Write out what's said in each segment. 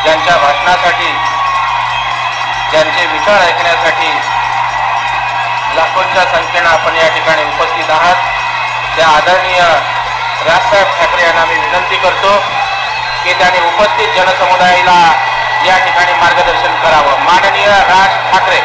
ज्यांच्या भाषणासाठी, ज्यांचे विचार ऐकण्यासाठी लाखोंच्या संख्येनं आपण या ठिकाणी उपस्थित आहात, त्या आदरणीय राजसाहेब ठाकरे यांना मी विनंती करतो की त्यांनी उपस्थित जनसमुदायाला या ठिकाणी मार्गदर्शन करावं. माननीय राज ठाकरे.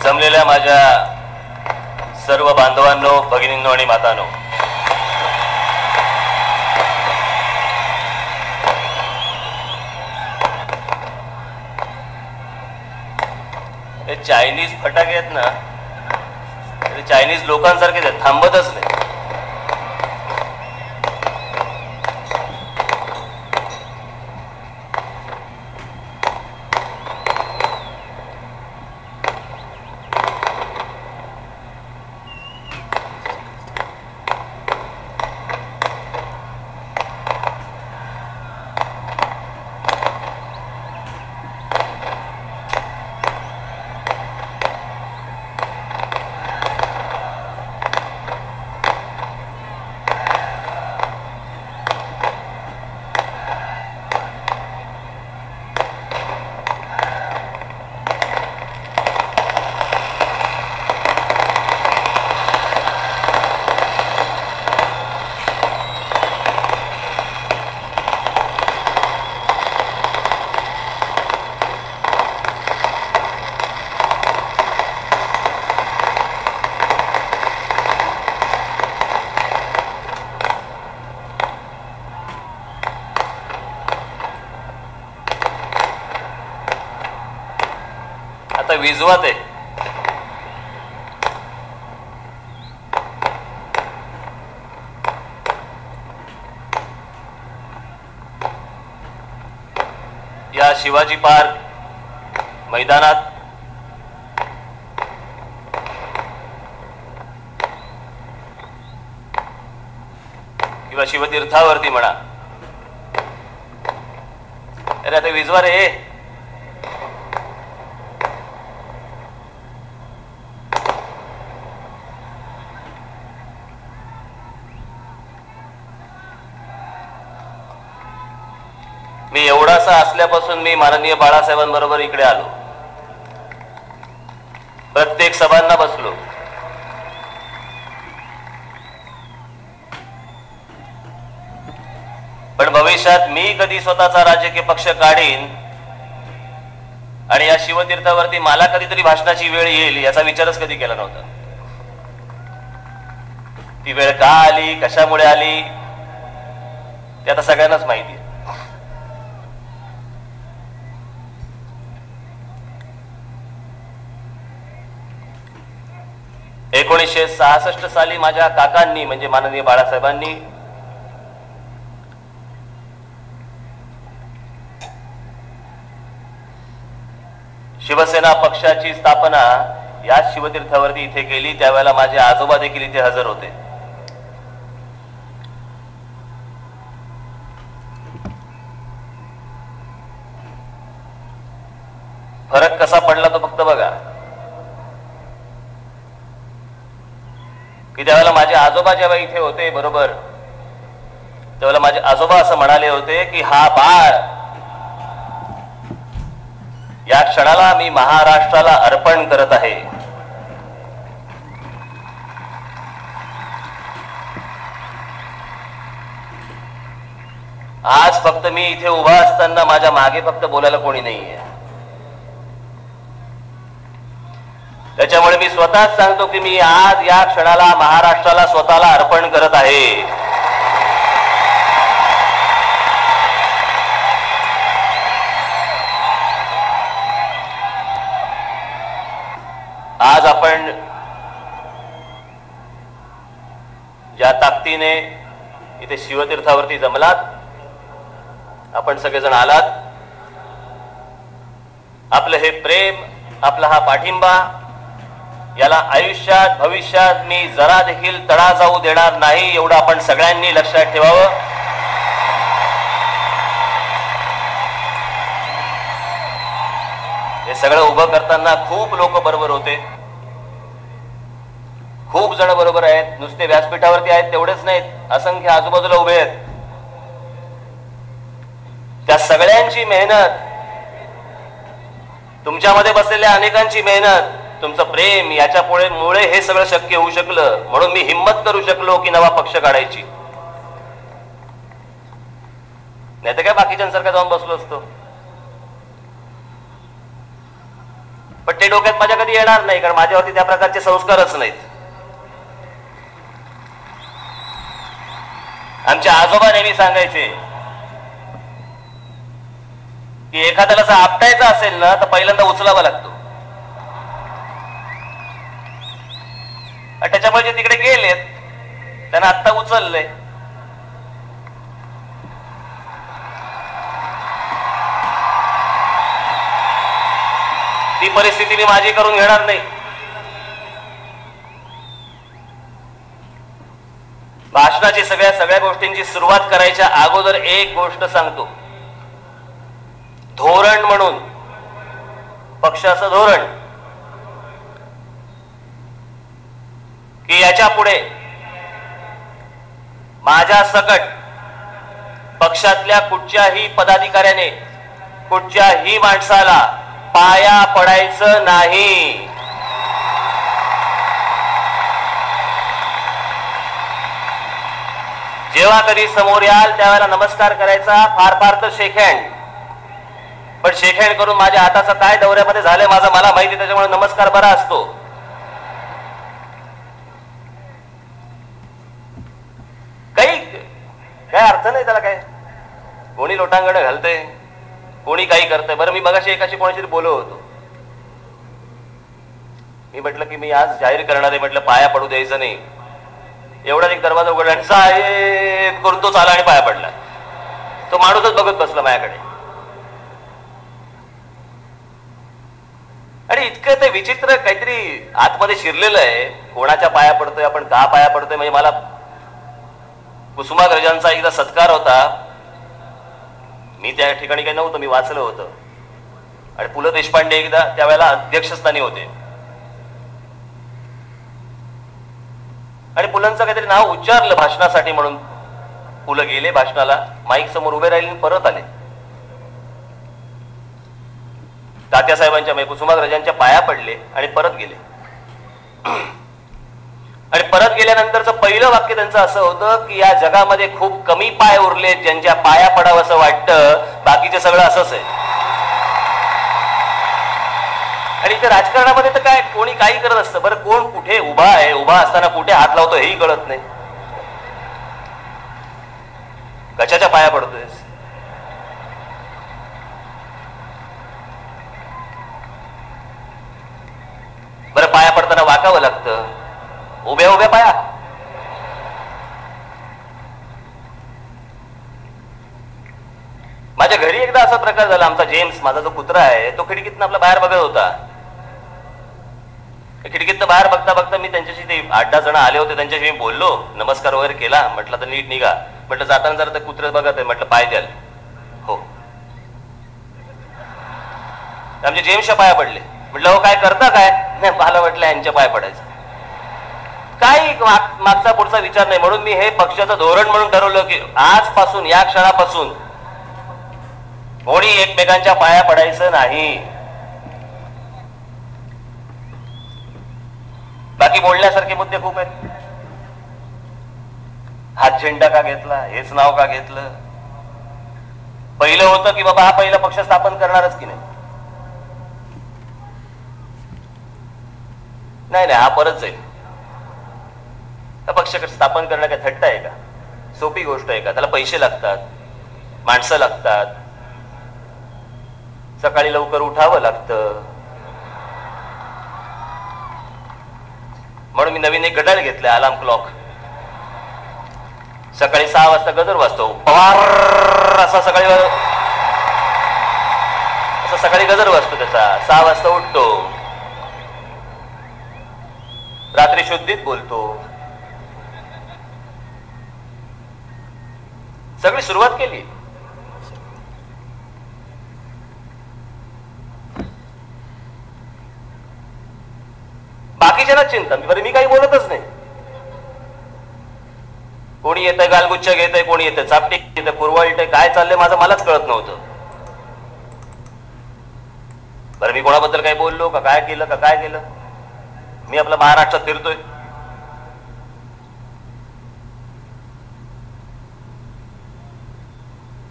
जमलेल्या माझ्या सर्व बांधवांनो, भगिनींनो आणि मातांनो, हे चायनीज फटाके आहेत ना, ते चायनीज लोकांसारखेच आहेत, थांबतच नाही. आता विजवा ते या शिवाजी पार्क मैदानात किंवा शिवतीर्थावरती म्हणा, अरे आता विजवा रे. मी एवढासा असल्यापासून मी माननीय बाळासाहेबांबरोबर इकडे आलो, प्रत्येक सभांना बसलो. पण भविष्यात मी कधी स्वतःचा राजकीय पक्ष काढीन आणि या शिवतीर्थावरती मला कधीतरी भाषणाची वेळ येईल याचा विचारच कधी केला नव्हता. ती वेळ का आली, कशामुळे आली ते आता सगळ्यांनाच माहिती आहे. 1966 साली माझ्या काकांनी म्हणजे माननीय बाळासाहेबांनी शिवसेना पक्षाची स्थापना या शिवतीर्थावरती इथे केली. त्यावेळेला माझे आजोबा देखील इथे हजर होते. फरक कसा पडला तो फक्त बघा की त्यावेळेला माझे आजोबा जेव्हा इथे होते बरोबर, त्यावेळेला माझे आजोबा असं म्हणाले होते की हा बाळ या क्षणाला मी महाराष्ट्राला अर्पण करत आहे. आज फक्त मी इथे उभा असताना माझ्या मागे फक्त बोलायला कोणी नाहीये. त्याच्यामुळे मी स्वतःच सांगतो की मी आज या क्षणाला महाराष्ट्राला स्वतःला अर्पण करत आहे. आज आपण ज्या ताकदीने इथे शिवतीर्थावरती जमलात, आपण सगळेजण आलात, आपलं हे प्रेम, आपला हा पाठिंबा, याला आयुष्यात भविष्यात मी जरा देखील तडा जाऊ देणार नाही एवढं आपण सगळ्यांनी लक्षात ठेवावं. हे सगळं उभं करताना खूप लोक बरोबर होते, खूप जण बरोबर आहेत. नुसते व्यासपीठावरती आहेत तेवढेच नाहीत, असंख्य आजूबाजूला उभे आहेत. त्या सगळ्यांची मेहनत, तुमच्यामध्ये बसलेल्या अनेकांची मेहनत, तुमचं प्रेम याच्यामुळे हे सगळं शक्य होऊ शकलं. म्हणून मी हिम्मत करू शकलो की नवा पक्ष काढायची. नाही तर काय बाकीच्यांसारखं जाऊन बसलो असतो. पण ते डोक्यात माझ्या कधी येणार नाही, कारण माझ्यावरती त्या प्रकारचे संस्कारच नाहीत. आमचे आजोबा नेहमी सांगायचे की एखाद्याला जर आपटायचं असेल ना तर पहिल्यांदा उचलावा लागतो. त्याच्यामुळे जे तिकडे गेलेत त्यांना आत्ता उचललंय. ती परिस्थिती मी माझी करून घेणार नाही. भाषणाची सगळ्या गोष्टींची सुरुवात करायच्या अगोदर एक गोष्ट सांगतो. धोरण म्हणून, पक्षाचं धोरण, की याच्या पुढे माझ्या सकट पक्षातल्या कुठच्याही पदाधिकाऱ्याने, कुठच्याही माणसाला पाया पडायचं नाही. जेव्हा कधी समोर याल त्यावेळेला नमस्कार करायचा, फार फार तर शेक हँड. पण शेक हँड करून माझ्या हाताचं काय दौऱ्यामध्ये झालंय माझं मला माहिती, त्याच्यामुळे नमस्कार बरा असतो. काय अर्थ नाही त्याला. काय कोणी लोटांगण घालतंय, कोणी काही करतंय. बरं मी बघाशी एकाशी कोणाशी बोलत होतो, मी म्हटलं की मी आज जाहीर करणार आहे, म्हटलं पाया पडू द्यायचं नाही. एवढाच एक दरवाजा उघडला आणि साहेब करून तो चाला आणि पाया पडला. तो माणूसच बघत बसला माझ्याकडे. आणि इतकं ते विचित्र काहीतरी आतमध्ये शिरलेलं आहे. कोणाच्या पाया पडतोय आपण, का पाया पडतोय, म्हणजे मला कुसुमाग्रजांचा एकदा सत्कार होता. मी त्या ठिकाणी काही नव्हतं, मी वाचलं होतं. आणि पु ल देशपांडे एकदा त्यावेळेला अध्यक्षस्थानी होते आणि पुलंचं काहीतरी नाव उच्चारलं भाषणासाठी म्हणून. पुलं गेले भाषणाला, माईक समोर उभे राहिले, परत आले. तात्यासाहेबांच्या म्हणजे कुसुमाग्रजांच्या पाया पडले आणि परत गेले. आणि परत गेल्यानंतरचं पहिलं वाक्य त्यांचं असं होतं की या जगामध्ये खूप कमी पाय उरले ज्यांच्या पाया पडावं असं वाटतं, बाकीचे सगळं असंच आहे. आणि इथे राजकारणामध्ये तर काय कोणी काही करत असतं. बरं कोण कुठे उभा आहे, उभा असताना कुठे हात लावतो हेही कळत नाही. कशाच्या पाया पडतोयस? बरं पाया पडताना वाकावं लागतं, उभ्या उभ्या पाया. माझ्या घरी एकदा असा प्रकार झाला. आमचा जेम्स, माझा जो कुत्रा आहे, तो खिडकीतनं आपला बाहेर बघत होता. खिडकीतनं बाहेर बघता बघता मी त्यांच्याशी, ते 8-10 जण आले होते, त्यांच्याशी मी बोललो, नमस्कार वगैरे केला. म्हटलं तर नीट निघा, म्हटलं जाताना जरा ते कुत्रे बघत आहे, म्हटलं पाय द्याल. हो. आमच्या जेम्सच्या पाया पडले. म्हटलं हो काय करता काय? नाही, मला म्हटलं यांच्या पाया पडायचं. काही मागचा पुढचा विचार नाही. म्हणून मी हे पक्षाचं धोरण म्हणून ठरवलं की आजपासून, या क्षणापासून कोणी एकमेकांच्या पाया पडायचं नाही. बाकी बोलण्यासारखे मुद्दे खूप आहेत. हात झेंडा का घेतला, हेच नाव का घेतलं? पहिलं होतं की बाबा हा पहिला पक्ष स्थापन करणारच की नाही. नाही नाही, हा परत जाईल. पक्ष स्थापन करणं काय थट्टा आहे का? सोपी गोष्ट आहे का? त्याला पैसे लागतात, माणसं लागतात, सकाळी लवकर उठावं लागतं. म्हणून मी नवीन एक घड्याळ घेतलंय, अलार्म क्लॉक. सकाळी 6 वाजता गजर वाजतो, पवार असा सकाळी गजर वाजतो त्याचा. 6 वाजता उठतो, रात्री शुद्धीत बोलतो. सगळी सुरुवात केली. बाकीच्यांना चिंता, बरं मी काही बोलतच नाही. कोणी येतंय गालगुच्छ घेतंय, कोणी येतंय चापटी येतंय, कुरवाळतंय, काय चाललंय माझं मलाच कळत नव्हतं. बरं मी कोणाबद्दल काही बोललो का, काय केलं का, काय केलं? मी आपला महाराष्ट्रात फिरतोय.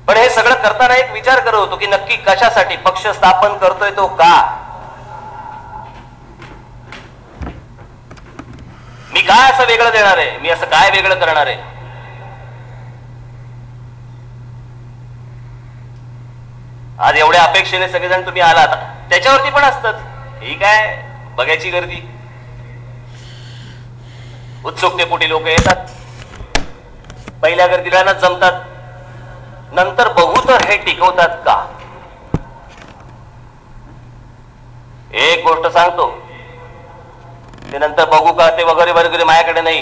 पण हे सगळं करताना एक विचार करत होतो की नक्की कशासाठी पक्ष स्थापन करतोय, तो का? मी काय असं वेगळं देणार आहे, मी असं काय वेगळं करणार आहे? आज एवढ्या अपेक्षेने सगळेजण तुम्ही आलात, त्याच्यावरती पण असतच. ही काय बघायची गर्दी, उत्सुकतेपोटी लोक येतात, पहिल्या गर्दीला जमतात, नंतर बघू तर हे टिकवतात का? एक गोष्ट सांगतो, ते नंतर बघू का ते वगैरे वगैरे माझ्याकडे नाही.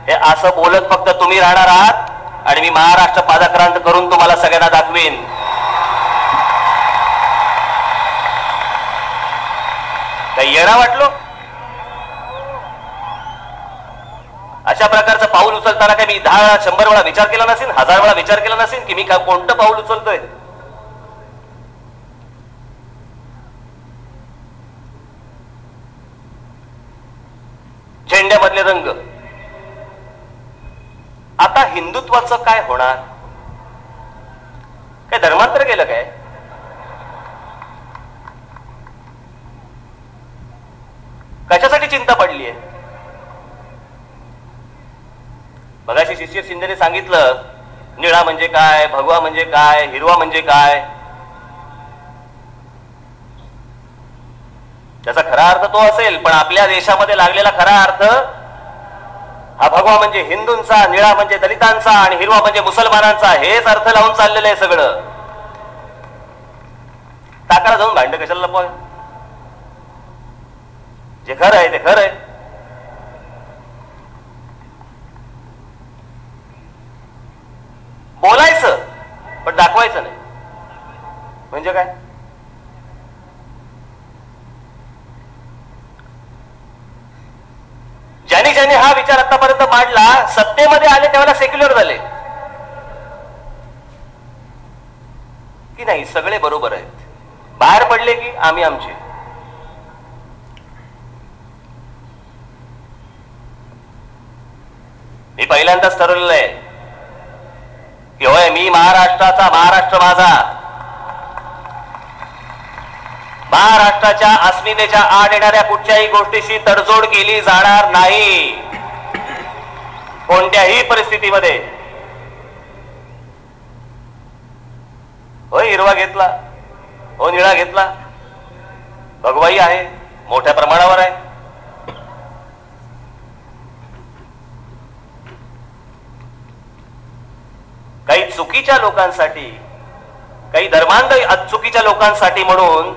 हे असं बोलत फक्त तुम्ही राहणार आहात आणि मी महाराष्ट्र पादाक्रांत करून तुम्हाला सगळ्यांना दाखवीन. काही येणा वाटलो? अशा प्रकारचं पाऊल उचलताना काय मी 10-100 वेळा विचार केला नसेल, 1000 वेळा विचार केला नसेल की मी कोणतं पाऊल उचलतोय? झेंड्यामधले रंग. आता हिंदुत्वाचं काय होणार? काय धर्मांतर केलं काय? कशासाठी चिंता पडली आहे? मगाशी शिशिर शिंदेने सांगितलं, निळा म्हणजे काय, भगवा म्हणजे काय, हिरवा म्हणजे काय. त्याचा खरा अर्थ तो असेल, पण आपल्या देशामध्ये लागलेला खरा अर्थ हा भगवा म्हणजे हिंदूंचा, निळा म्हणजे दलितांचा आणि हिरवा म्हणजे मुसलमानांचा, हेच अर्थ लावून चाललेलं आहे सगळं. टाकाला जाऊन भांड कशाला लपवाय? जे खरं आहे ते खरं आहे. बोलायचं पण दाखवायचं नाही म्हणजे काय? ज्यांनी ज्यांनी हा विचार आतापर्यंत मांडला सत्तेमध्ये आले तेव्हा सेक्युलर झाले की नाही? सगळे बरोबर आहेत. बाहेर पडले की आम्ही आमचे. मी पहिल्यांदाच ठरवलेलं आहे की होय, मी महाराष्ट्राचा, महाराष्ट्र माझा. महाराष्ट्राच्या अस्मितेच्या आड येणाऱ्या कुठच्याही गोष्टीशी तडजोड केली जाणार नाही कोणत्याही परिस्थितीमध्ये. हो हिरवा घेतला, हो निळा घेतला, भगवाई आहे, मोठ्या प्रमाणावर आहे. काही चुकीच्या लोकांसाठी, काही धर्मांध चुकीच्या लोकांसाठी म्हणून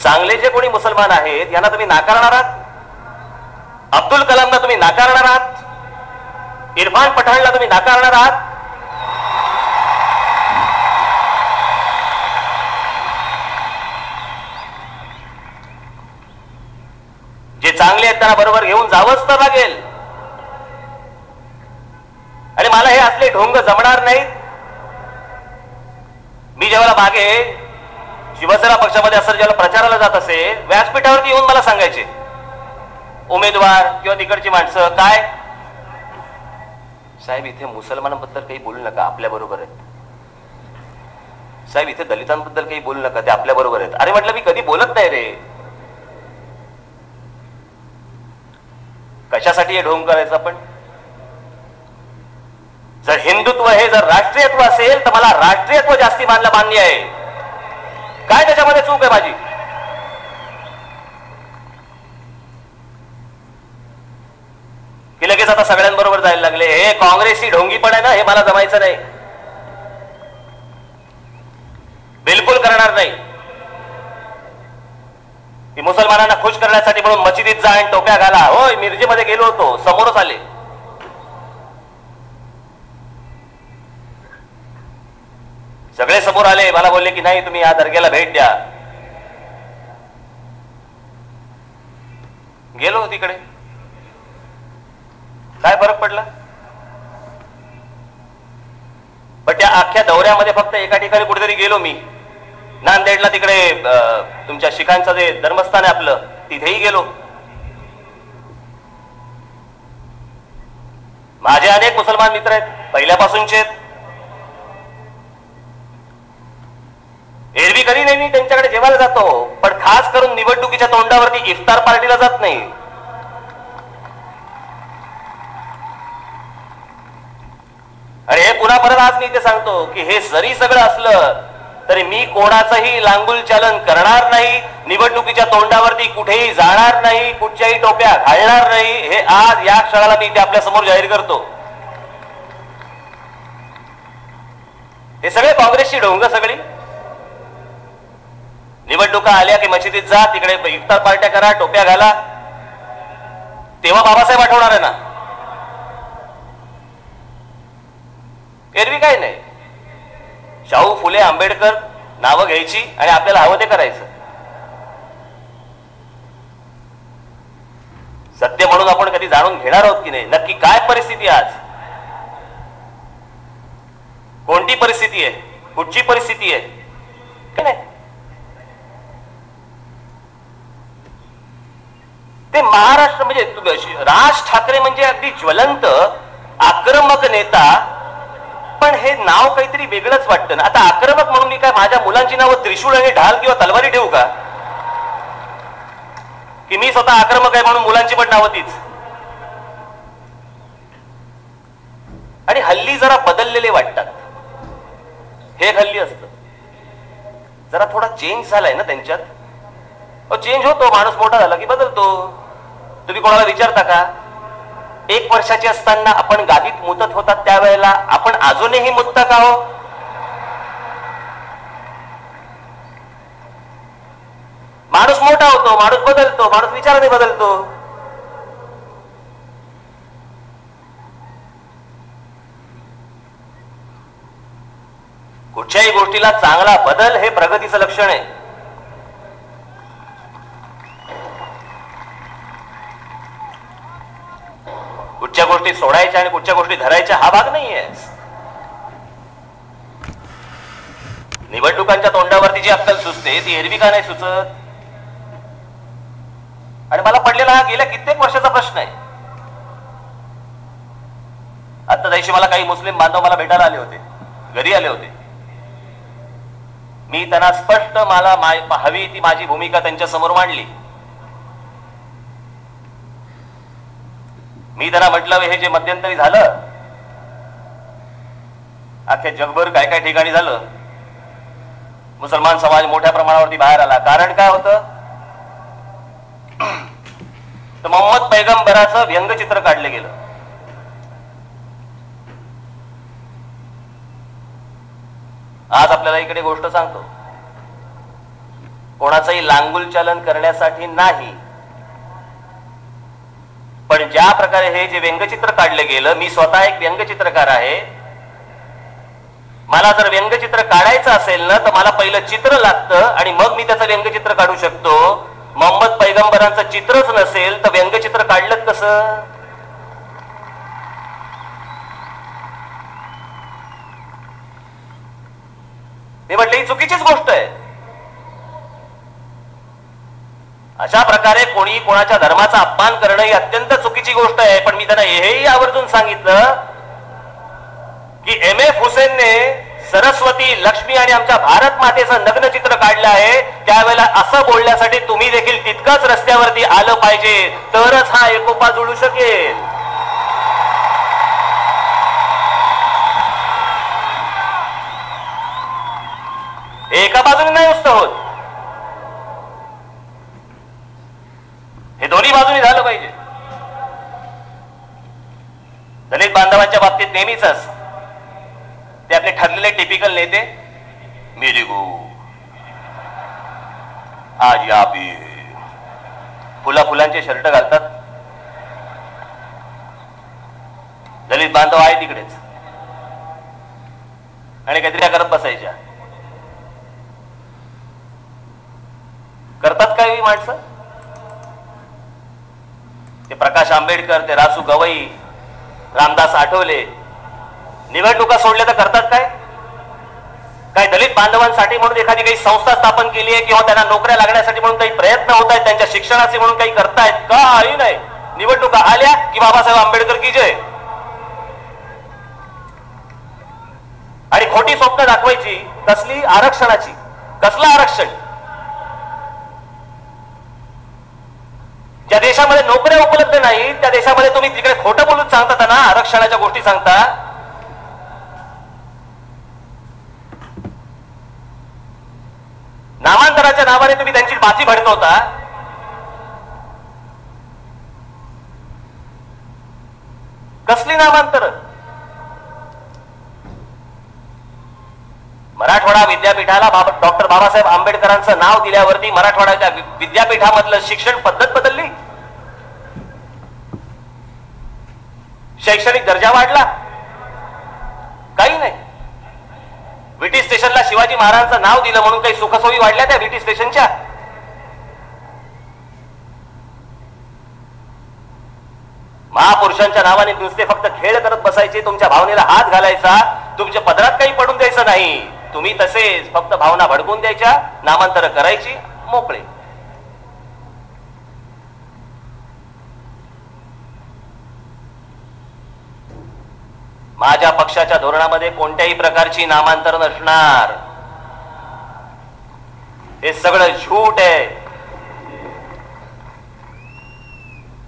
चांगले जे कोणी मुसलमान आहेत यांना तुम्ही नाकारणार आहात. अब्दुल कलामला तुम्ही नाकारणार आहात. इरफान पठाणला तुम्ही नाकारणार आहात. जे चांगले आहेत त्यांना बरोबर घेऊन जावंच तर लागेल. आणि मला हे असले ढोंग जमणार नाहीत. मी जेव्हा मागे शिवसेना पक्षामध्ये असं जेव्हा प्रचाराला जात असे, व्यासपीठावरती येऊन मला सांगायचे उमेदवार किंवा तिकडची माणसं, काय साहेब इथे मुसलमानांबद्दल काही बोलू नका, आपल्या बरोबर आहेत. साहेब इथे दलितांबद्दल काही बोलू नका, ते आपल्या बरोबर आहेत. अरे म्हटलं मी कधी बोलत नाही रे. कशासाठी हे ढोंग करायचं आपण? जर हिंदुत्व हे जर राष्ट्रीयत्व असेल तर मला राष्ट्रीयत्व जास्ती मान्य आहे. काय त्याच्यामध्ये चूक आहे माझी? की लगेच आता सगळ्यांबरोबर जायला लागले. हे काँग्रेसची ढोंगी पण आहे ना, हे मला जमायचं नाही, बिलकुल करणार नाही. की मुसलमानांना खुश करण्यासाठी म्हणून मशिदीत जा आणि टोप्या घाला. होय, मिरजेमध्ये गेलो होतो, समोरच आले. सगळे समोर आले, मला बोलले की नाही तुम्ही या दर्ग्याला भेट द्या. गेलो तिकडे, काय फरक पडला? पण त्या अख्ख्या दौऱ्यामध्ये फक्त एका ठिकाणी कुठेतरी गेलो मी, नांदेडला, तिकडे तुमच्या शिखांचं जे धर्मस्थान आहे आपलं, तिथेही गेलो. माझे अनेक मुसलमान मित्र आहेत, पहिल्यापासूनचे. एरवी कधी नाही मी त्यांच्याकडे जेवायला जातो, पण खास करून निवडणुकीच्या तोंडावरती इफ्तार पार्टीला जात नाही. आणि हे पुन्हा परत आज मी इथे सांगतो की हे जरी सगळं असलं तरी मी कोणाचंही लांगुल चालन करणार नाही. निवडणुकीच्या तोंडावरती कुठेही जाणार नाही, कुठच्याही टोप्या घालणार नाही. हे आज या क्षणाला मी इथे आपल्या समोर जाहीर करतो. हे सगळे काँग्रेसची ढोंग सगळी. निवडणुका आल्या की मशिदीत जा, तिकडे इफ्तार पार्ट्या करा, टोप्या घाला. तेव्हा बाबासाहेब आठवणार आहे ना. एरवी काही नाही, शाहू फुले आंबेडकर नावं घ्यायची आणि आपल्याला हवं ते करायचं. सत्य म्हणून आपण कधी जाणून घेणार आहोत की नाही नक्की काय परिस्थिती आज, कोणती परिस्थिती आहे, कुठची परिस्थिती आहे की नाही. ते महाराष्ट्र म्हणजे राज ठाकरे म्हणजे अगदी ज्वलंत आक्रमक नेता, पण हे नाव काहीतरी वेगळंच वाटतं ना. आता आक्रमक म्हणून मी काय माझ्या मुलांची नावं त्रिशूळ आणि ढाल किंवा तलवारी ठेवू का? की मी स्वतः आक्रमक आहे म्हणून मुलांची पण नावं तीच. आणि हल्ली जरा बदललेले वाटतात. हे हल्ली असतं, जरा थोडा चेंज झालाय ना त्यांच्यात. चेंज होतो, माणूस मोठा झाला की बदलतो. तुम्ही कोणाला विचारता का 1 वर्षाचे असताना आपण गादीत मुतत होतात त्यावेळेला आपण अजूनही मुतता का हो? माणूस मोठा होतो, माणूस बदलतो, माणूस विचाराने बदलतो. कुठच्याही गोष्टीला चांगला बदल हे प्रगतीचं लक्षण आहे. कुठच्या गोष्टी सोडायच्या आणि कुठच्या गोष्टी धरायच्या हा भाग नाहीये. निवडणुकांच्या तोंडावरती जी अक्कल सुचते ती एरवी का नाही सुचत? आणि मला पडलेला हा गेल्या कित्येक वर्षाचा प्रश्न आहे. आता जैशी मला काही मुस्लिम बांधव मला भेटायला आले होते, घरी आले होते. मी त्यांना स्पष्ट मला हवी ती माझी भूमिका त्यांच्या समोर मांडली. मी त्यांना म्हटलं हे जे मध्यंतरी झालं अख्ख्या जगभर काय काय ठिकाणी झालं, मुसलमान समाज मोठ्या प्रमाणावरती बाहेर आला. कारण काय होतं तर मोहम्मद पैगंबराचं व्यंगचित्र काढलं गेलं. आज आपल्याला इकडे गोष्ट सांगतो, कोणाचंही लांगुल चालन करण्यासाठी नाही, पण ज्या प्रकारे हे जे व्यंगचित्र काढलं गेलं, मी स्वतः एक व्यंगचित्रकार आहे. मला जर व्यंगचित्र काढायचं असेल ना तर मला पहिलं चित्र लागतं आणि मग मी त्याचं व्यंगचित्र काढू शकतो. मोहम्मद पैगंबरांचं चित्रच नसेल तर व्यंगचित्र काढलं कसं? ते म्हटलं ही चुकीचीच गोष्ट आहे. अशा प्रकारे कोणी कोणाच्या धर्माचा अपमान करणं ही अत्यंत चुकीची गोष्ट आहे. पण मी त्यांना हेही आवर्जून सांगितलं की MF हुसेनने सरस्वती, लक्ष्मी आणि आमच्या भारत मातेचं नग्न चित्र काढलं आहे. त्यावेळेला असं बोलण्यासाठी तुम्ही देखील तितकंच रस्त्यावरती आलं पाहिजे, तरच हा एकोपा जुळू शकेल. एका बाजूने नाही नुसतं होत, हे दोन्ही बाजूनी झालं पाहिजे. दलित बांधवांच्या बाबतीत नेहमीच ते आपले ठरलेले टिपिकल नेते, मेरे गो आज या भी फुलांचे शर्ट घालतात. दलित बांधव आहे तिकडेच आणि काहीतरी करत बसायच्या. करतात काय ही माणसं? ते प्रकाश आंबेडकर, ते रासू गवई, रामदास आठवले निवडणुका सोडल्या तर करतात काय? काय दलित बांधवांसाठी म्हणून एखादी काही संस्था स्थापन केली आहे किंवा त्यांना नोकऱ्या लागण्यासाठी म्हणून काही प्रयत्न होत आहेत, त्यांच्या शिक्षणाचे म्हणून काही करतायत? काही नाही. निवडणुका आल्या की बाबासाहेब आंबेडकर की जय. आणि खोटी स्वप्न दाखवायची. कसली? आरक्षणाची. कसलं आरक्षण? ज्या देशामध्ये नोकऱ्या उपलब्ध नाही त्या देशामध्ये तुम्ही तिकडे खोटं बोलून सांगता ना आरक्षणाच्या गोष्टी सांगता. नामांतराच्या नावाने तुम्ही त्यांची बाची भडकवता. कसली नामांतर? मराठवाडा विद्यापीठाला डॉक्टर बाबासाहेब आंबेडकरांचं नाव दिल्यावरती मराठवाड्याच्या विद्यापीठामधलं शिक्षण पद्धत बदलली, शैक्षणिक दर्जा वाढला? काही नाही. विटी स्टेशनला शिवाजी महाराजांचं नाव दिलं म्हणून काही सुखसोयी वाढल्या त्या विटी स्टेशनच्या? महापुरुषांच्या नावाने नुसते फक्त खेळ करत बसायचे, तुमच्या भावनेला हात घालायचा, तुमच्या पदरात काही पडून द्यायचं नाही. तुम्ही तसेच फक्त भावना भडकून द्यायच्या, नामांतर करायची, मोकळे. माझ्या पक्षाच्या धोरणामध्ये कोणत्याही प्रकारची नामांतर नसणार. हे सगळं झूट आहे.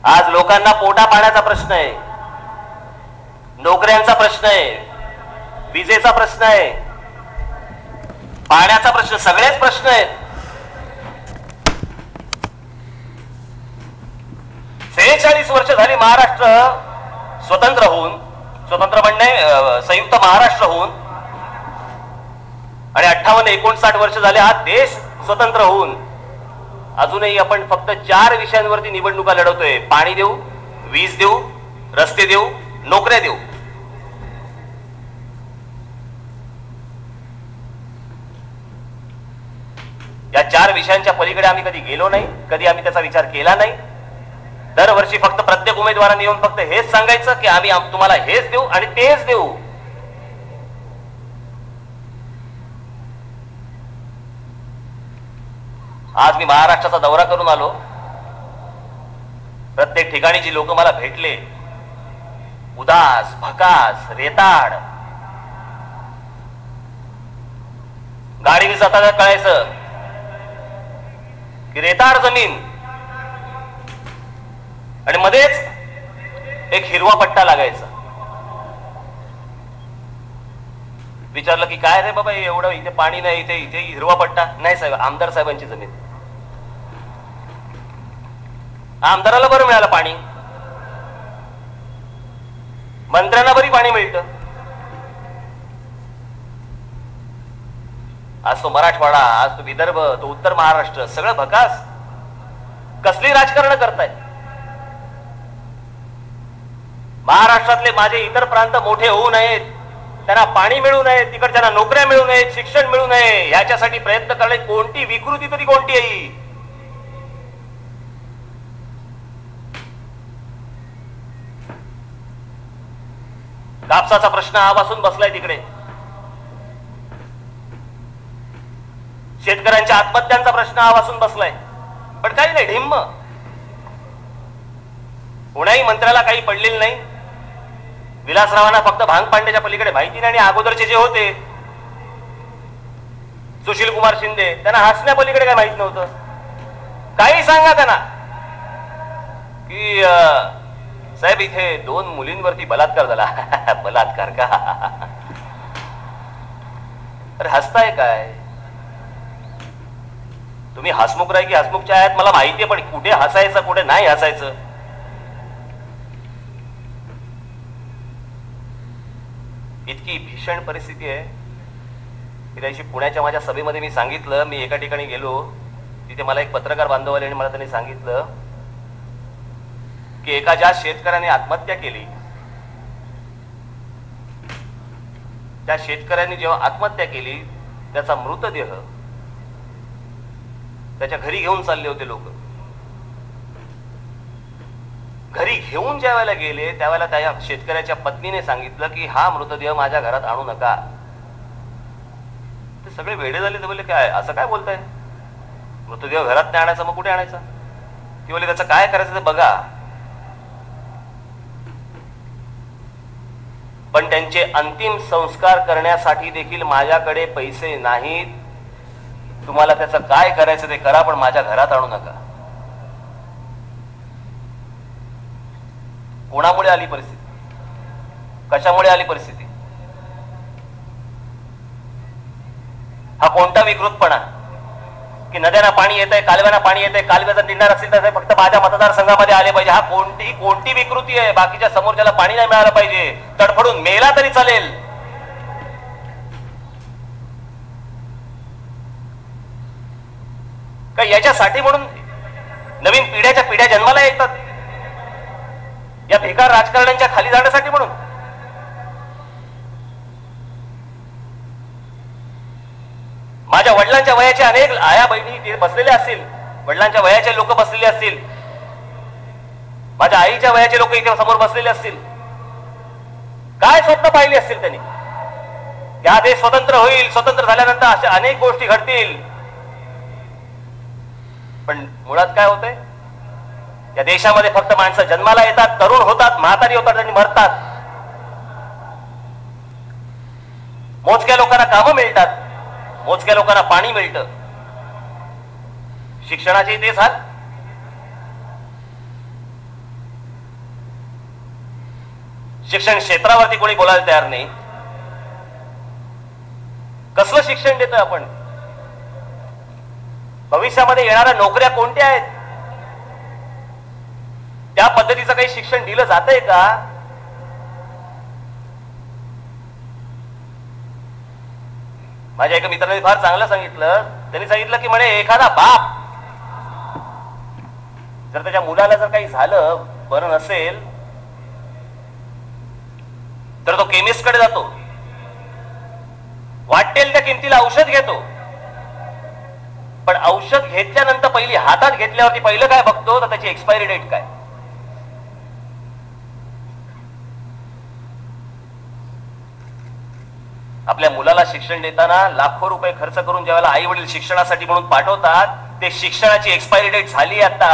आज लोकांना पोटा पाण्याचा प्रश्न आहे, नोकऱ्यांचा प्रश्न आहे, विजेचा प्रश्न आहे, पाण्याचा प्रश्न, सगळेच प्रश्न आहेत. 43 वर्ष झाली महाराष्ट्र स्वतंत्र होऊन, स्वतंत्र म्हणणे संयुक्त महाराष्ट्र होऊन, आणि 58-59 वर्ष झाले हा देश स्वतंत्र होऊन अजूनही आपण फक्त 4 विषयांवरती निवडणुका लढवतोय. पाणी देऊ, वीज देऊ, रस्ते देऊ, नोकऱ्या देऊ. या 4 विषयांच्या पलीकडे आम्ही कधी गेलो नाही, कधी आम्ही त्याचा विचार केला नाही. दरवर्षी फक्त प्रत्येक उमेदवारांनी येऊन फक्त हेच सांगायचं की आम्ही तुम्हाला हेच देऊ आणि तेच देऊ. आज मी महाराष्ट्राचा दौरा करून आलो. प्रत्येक ठिकाणी जी लोक मला भेटले, उदास, भकास, रेताड, गाडीने जाताना कळायचं की रेताड जमीन आणि मध्येच एक हिरवा पट्टा लागायचा. विचारलं की काय रे बाबा एवढं, इथे पाणी नाही, इथे इथे हिरवा पट्टा नाही. साहेब, आमदार साहेबांची जमीन. आमदाराला बरं मिळालं पाणी, मंत्र्यांना बरी पाणी मिळतं. आज तो मराठवाडा, आज तो विदर्भ, तो उत्तर महाराष्ट्र सगळं भकास. कसली राजकारण करताय? महाराष्ट्रातले माझे इतर प्रांत मोठे होऊ नयेत, त्यांना पाणी मिळू नये, तिकडच्यांना नोकऱ्या मिळू नयेत, शिक्षण मिळू नये, याच्यासाठी प्रयत्न करणे कोणती विकृती तरी कोणती आहे? कापसाचा प्रश्न आवासून बसलाय तिकडे, शेतकऱ्यांच्या आत्महत्यांचा प्रश्न आवासून बसलाय, पण काही नाही, ढिम्म. कोणाही मंत्र्याला काही पडलेलं नाही. विलासरावांना फक्त भांग पांड्याच्या पलीकडे माहिती नाही, आणि अगोदरचे जे होते सुशील कुमार शिंदे, त्यांना हसण्या पलीकडे काय माहित नव्हतं. काही सांगा त्यांना की साहेब इथे 2 मुलींवरती बलात्कार झाला. बलात्कार का? अरे हसताय काय तुम्ही? हसमुख राय की हसमुखच्या आहेत मला माहितीये, पण कुठे हसायचं कुठे नाही हसायचं? इतकी भीषण परिस्थिती आहे की त्याशी पुण्याच्या माझ्या सभेमध्ये मी सांगितलं. मी एका ठिकाणी गेलो, तिथे मला एक पत्रकार बांधव आले आणि मला त्यांनी सांगितलं की एका ज्या शेतकऱ्याने आत्महत्या केली, त्या शेतकऱ्यांनी जेव्हा आत्महत्या केली त्याचा मृतदेह त्याच्या घरी घेऊन चालले होते लोक. घरी घेऊन ज्या वेळेला गेले त्यावेळेला त्या शेतकऱ्याच्या पत्नीने सांगितलं की हा मृतदेह माझ्या घरात आणू नका. ते सगळे वेडे झाले. ते बोलले काय असं काय बोलताय? मृतदेह घरात नाही आणायचा, मग कुठे आणायचा? ती बोलले त्याचं काय करायचं ते बघा. पण त्यांचे अंतिम संस्कार करण्यासाठी देखील माझ्याकडे पैसे नाहीत. तुम्हाला त्याचं काय करायचं ते करा, पण माझ्या घरात आणू नका. कोणामुळे आली परिस्थिती? कशामुळे आली परिस्थिती? हा कोणता विकृतपणा की नद्यांना पाणी येत आहे, कालव्यांना पाणी येत आहे, कालव्या जर निघणार असेल तर फक्त माझ्या मतदारसंघामध्ये आले पाहिजे. हा कोणती विकृती आहे? बाकीच्या समोरच्याला पाणी नाही मिळालं पाहिजे, तडफडून मेला तरी चालेल. का याच्यासाठी म्हणून नवीन पिढ्या जन्माला येतात? या बेकार राजकारण्यांच्या खाली जाण्यासाठी म्हणून? माझ्या वडिलांच्या वयाचे अनेक आया बहिणी बसलेले असतील, वडिलांच्या वयाचे लोक बसलेले असतील, माझ्या आईच्या वयाचे लोक इथे समोर बसलेले असतील. काय स्वप्न पाहिली असतील त्यांनी? या देश स्वतंत्र होईल, स्वतंत्र झाल्यानंतर अशा अनेक गोष्टी घडतील. पण मुळात काय होतंय? या देशामध्ये फक्त माणसं जन्माला येतात, तरुण होतात, म्हातारी होतात आणि मरतात. मोजक्या लोकांना कामं मिळतात, मोजक्या लोकांना पाणी मिळतं. शिक्षणाचे तेच हाल. शिक्षण क्षेत्रावरती कोणी बोलायला तयार नाही. कसलं शिक्षण देतोय आपण? भविष्यामध्ये येणाऱ्या नोकऱ्या कोणत्या आहेत? त्या पद्धतीचं काही शिक्षण दिलं जातंय का? माझ्या एका मित्राने फार चांगलं सांगितलं. त्यांनी सांगितलं की म्हणे एखादा बाप जर त्याच्या मुलाला जर काही झालं, बरं नसेल, तर तो केमिस्ट कडे जातो, वाटेल त्या किमतीला औषध घेतो, पण औषध घेतल्यानंतर पहिली हातात घेतल्यावरती पहिलं काय बघतो तर त्याची एक्सपायरी डेट काय. आपल्या मुलाला शिक्षण देताना लाखो रुपये खर्च करून ज्यावेळेला आई वडील शिक्षणासाठी म्हणून पाठवतात, ते शिक्षणाची एक्सपायरी डेट झाली आता,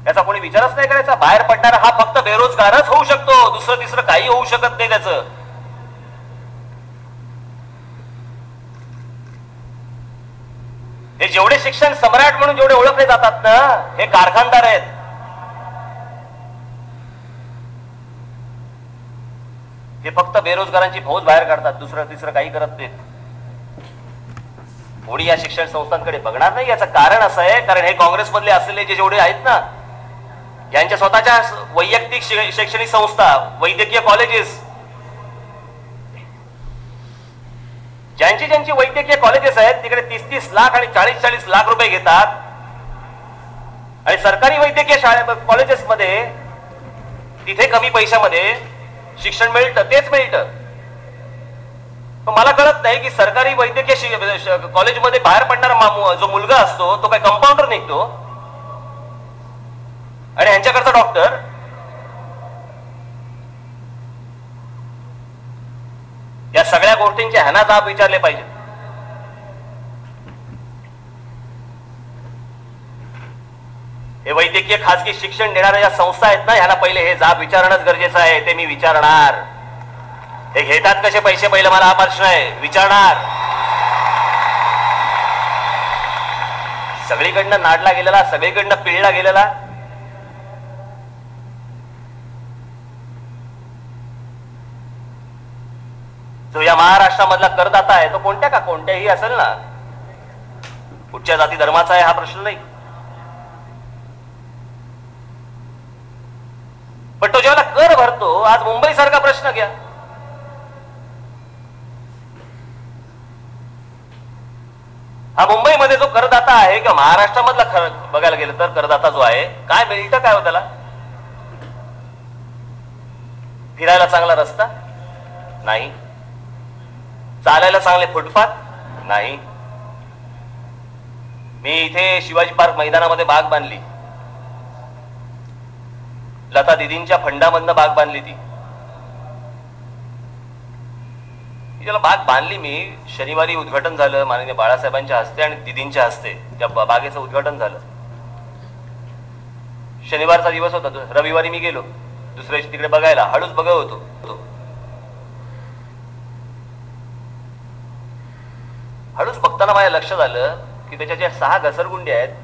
त्याचा कोणी विचारच नाही करायचा. बाहेर पडणारा हा फक्त बेरोजगारच होऊ शकतो, दुसरं तिसरं काही होऊ शकत नाही त्याचं. हे जेवढे शिक्षण सम्राट म्हणून जेवढे ओळखले जातात ना, हे कारखानदार आहेत. हे फक्त बेरोजगारांची फौज बाहेर काढतात, दुसरं तिसरं काही करत नाहीत. कोणी या शिक्षण संस्थांकडे बघणार नाही. याचं कारण असं आहे, कारण हे काँग्रेसमधले असलेले जे जेवढे आहेत ना, यांच्या स्वतःच्या वैयक्तिक शैक्षणिक संस्था, वैद्यकीय कॉलेजेस, ज्यांची वैद्यकीय कॉलेजेस आहेत तिकडे 30-30 लाख आणि 40-40 लाख रुपये घेतात, आणि सरकारी वैद्यकीय कॉलेजेसमध्ये तिथे कमी पैशामध्ये शिक्षण मिळतं, तेच मिळतं. मला कळत नाही की सरकारी वैद्यकीय कॉलेजमध्ये बाहेर पडणारा जो मुलगा असतो तो काय कंपाऊंडर निघतो, आणि ह्यांच्याकडचा डॉक्टर या सगळ्या गोष्टींचे ह्यांना जाब विचारले पाहिजे. हे वैद्यकीय खासगी शिक्षण देणाऱ्या ज्या संस्था आहेत ना, ह्यांना पहिले हे जाब विचारणंच गरजेचं आहे. ते मी विचारणार. हे घेतात कसे पैसे, पहिले मला हा प्रश्न आहे, विचारणार. सगळीकडनं नाडला गेलेला, सगळीकडनं पिळला गेलेला, जो या महाराष्ट्रामधला करदाता आहे तो कोणत्याही असेल ना, कुठच्या जाती धर्माचा आहे हा प्रश्न नाही, पण तो जेव्हा कर भरतो, आज मुंबई सारखा प्रश्न घ्या, हा मुंबईमध्ये जो करदाता आहे किंवा महाराष्ट्रामधला बघायला गेलं तर करदाता जो आहे, काय मिळतं काय हो त्याला? फिरायला चांगला रस्ता नाही, चालायला चांगले फुटपाथ नाही. मी इथे शिवाजी पार्क मैदानामध्ये बाग बांधली, लता दिदींच्या फंडामधनं बाग बांधली. ती ज्याला बाग बांधली मी, शनिवारी उद्घाटन झालं माननीय बाळासाहेबांच्या हस्ते आणि दिदींच्या हस्ते त्या बागेचं उद्घाटन झालं. शनिवारचा दिवस होता, रविवारी मी गेलो दुसऱ्या दिवशी तिकडे बघायला, हळूच बघत होतो. हळूच बघताना माझ्या लक्षात आलं की त्याच्या ज्या 6 घसरगुंड्या आहेत,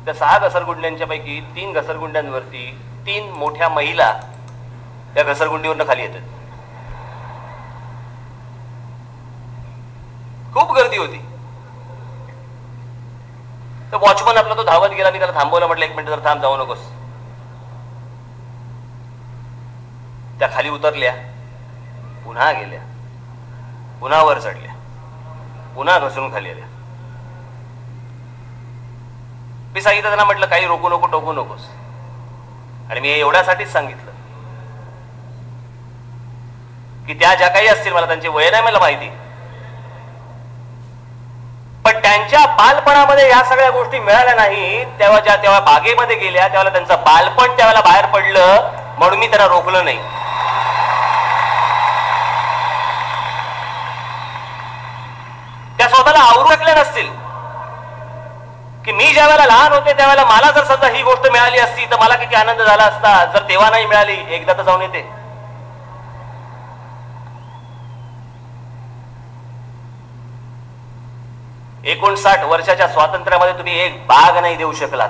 त्या 6 घसरगुंड्यांच्या पैकी 3 घसरगुंड्यांवरती 3 मोठ्या महिला त्या घसरगुंडीवरनं खाली येतात. खूप गर्दी होती. तर वॉचमन आपला तो धावत गेला, मी त्याला थांबवलं, म्हटलं 1 मिनिट जर थांब, जाऊ नकोस. त्या खाली उतरल्या, पुन्हा गेल्या, पुन्हा वर चढल्या, पुन्हा घसरून खाली आल्या. मी सांगितलं त्यांना, म्हटलं काही रोकू नको, टोकू नकोस. आणि मी एवढ्यासाठीच सांगितलं की त्या ज्या काही असतील, मला त्यांचे वय नाही मला माहिती, पण त्यांच्या बालपणामध्ये या सगळ्या गोष्टी मिळाल्या नाही. तेव्हा बागेमध्ये गेल्या, तेव्हा त्यांचं बालपण त्यावेळेला बाहेर पडलं, म्हणून मी त्यांना रोखलं नाही. त्या स्वतःला आवरू शकल्या नसतील की मी ज्या वेळेला लहान होते त्यावेळेला मला जर सध्या ही गोष्ट मिळाली असती तर मला किती आनंद झाला असता. जर तेव्हा नाही मिळाली, एकदा तर जाऊन येते. 59 वर्षाच्या स्वातंत्र्यामध्ये तुम्ही एक बाग नाही देऊ शकलात.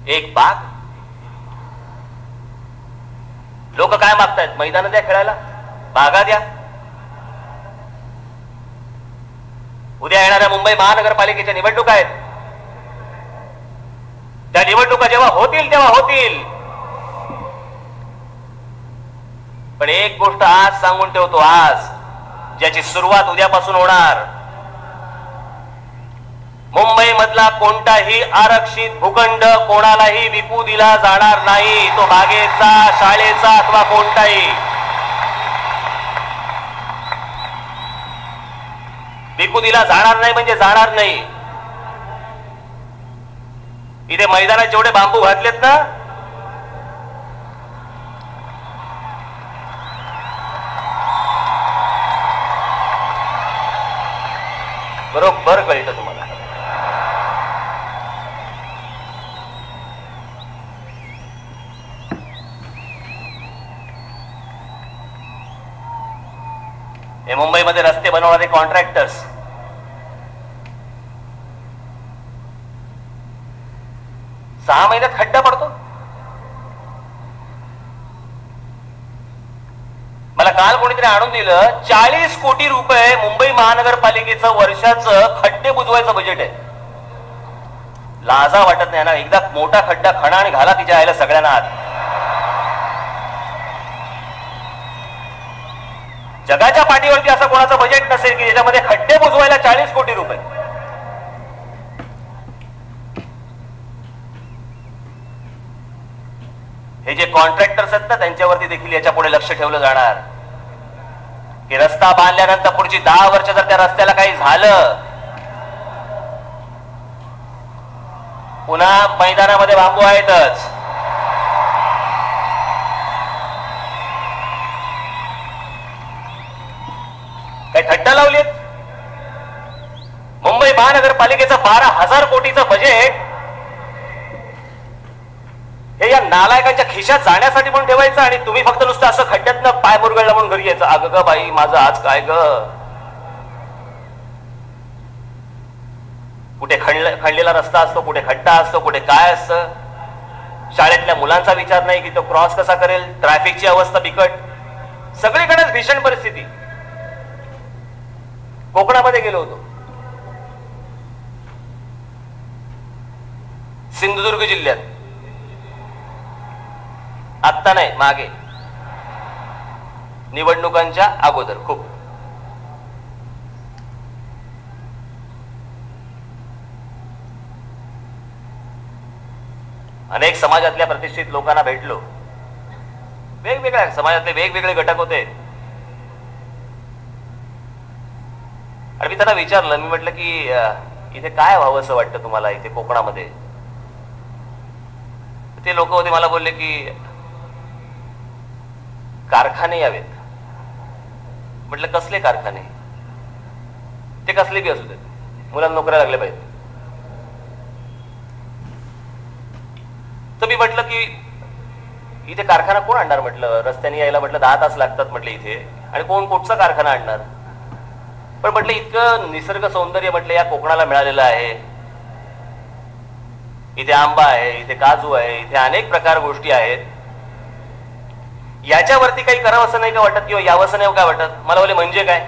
एक बाग. लोक काय मागतायत? मैदान द्या खेळायला, बागा द्या. उद्या येणाऱ्या मुंबई महानगरपालिकेच्या निवडणुका आहेत. त्या निवडणुका जेव्हा होतील तेव्हा होतील. पण एक गोष्ट आज सांगून ठेवतो, आज ज्याची सुरुवात उद्यापासून होणार, मुंबई मधला कोणताही आरक्षित भूखंड कोणालाही विकू दिला जाणार नाही. तो बागेचा, शाळेचा अथवा कोणताही विकू दिला जाणार नाही म्हणजे जाणार नाही. इथे मैदानात जेवढे बांबू घातलेत ना, बरोबर कळतं तुम्हाला. हे मुंबईमध्ये रस्ते बनवणारे कॉन्ट्रॅक्टर्स, सहा महिन्यात खड्डा पडतो. मला काल कोणीतरी आणून दिलं, 40 कोटी रुपये मुंबई महानगरपालिकेचं वर्षाचं खड्डे बुजवायचं बजेट आहे. लाजा वाटत नाही ना? एकदा मोठा खड्डा खणा आणि घाला तिच्या आईला सगळ्यांना आत. जगाच्या पाठीवरती असं कोणाचं बजेट नसेल की ज्याच्यामध्ये खड्डे बुजवायला 40 कोटी रुपये. हे जे कॉन्ट्रॅक्टर्स आहेत ना, त्यांच्यावरती देखील याच्या पुढे लक्ष ठेवलं जाणार की रस्ता बांधल्यानंतर पुढची 10 वर्ष जर त्या रस्त्याला काही झालं, पुन्हा मैदानामध्ये बांबू आहेतच. काही थट्टा लावलीत. मुंबई महानगरपालिकेचं 12,000 कोटीचं बजेट हे या नालायकांच्या खिशात जाण्यासाठी म्हणून ठेवायचं आणि तुम्ही फक्त नुसतं असं खड्ड्यातनं पाय मुरगळला म्हणून घरी यायचं. अगं ग बाई, माझं आज काय ग. कुठे खणलेला रस्ता असतो, कुठे खड्डा असतो, कुठे काय असतं. शाळेतल्या मुलांचा विचार नाही की तो क्रॉस कसा करेल. ट्रॅफिकची अवस्था बिकट, सगळीकडेच भीषण परिस्थिती. कोकणामध्ये गेलो होतो, सिंधुदुर्ग जिल्ह्यात. आत्ता नाही, मागे निवडणुकांच्या अगोदर खूप. अनेक समाजातल्या प्रतिष्ठित लोकांना भेटलो. वेगवेगळ्या समाजातले वेगवेगळे घटक होते आणि मी त्यांना विचारलं, मी म्हटलं की इथे काय व्हावं असं वाटतं तुम्हाला इथे कोकणामध्ये. ते लोक होते, मला बोलले की कारखाने यावेत. म्हटलं कसले कारखाने? ते कसले बी असू देत, मुलांना नोकऱ्या लागल्या पाहिजे. तर मी म्हटलं की इथे कारखाना कोण आणणार? म्हटलं रस्त्याने यायला म्हटलं 10 तास लागतात म्हटलं इथे, आणि कोण कुठचा कारखाना आणणार? पण म्हटलं इतकं निसर्ग सौंदर्य म्हटलं या कोकणाला मिळालेलं आहे. इथे आंबा आहे, इथे काजू आहे, इथे अनेक प्रकार गोष्टी आहेत. याच्यावरती काही करावं असं नाही का वाटत किंवा यावं नाही का वाटत? मला बोले म्हणजे काय?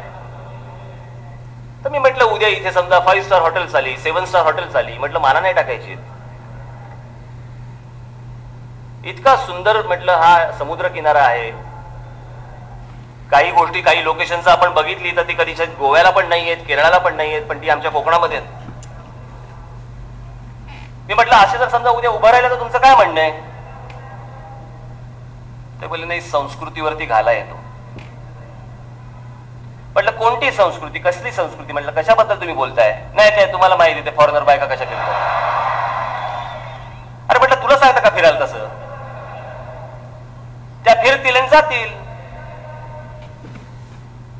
तर मी म्हटलं उद्या इथे समजा 5 स्टार हॉटेल आली, 7 स्टार हॉटेल आली, म्हटलं मला नाही टाकायची. इतका सुंदर म्हटलं हा समुद्र किनारा आहे. काही गोष्टी, काही लोकेशन्स आपण बघितली तर ती कधी गोव्याला पण नाही आहेत, केरळाला पण नाही आहेत, पण ती आमच्या कोकणामध्ये आहेत. मी म्हटलं असे जर समजा उद्या उभं राहिलं तर तुमचं काय म्हणणं आहे? ते बोलले नाही, संस्कृतीवरती घाला येतो. म्हटलं कोणती संस्कृती, कसली संस्कृती? म्हटलं कशाबद्दल तुम्ही बोलताय? नाही ते तुम्हाला माहिती ते फॉरेनर बायका कशा फिरतात. अरे म्हटलं तुला सांगता का फिरायला तसं? त्या फिरतील आणि जातील,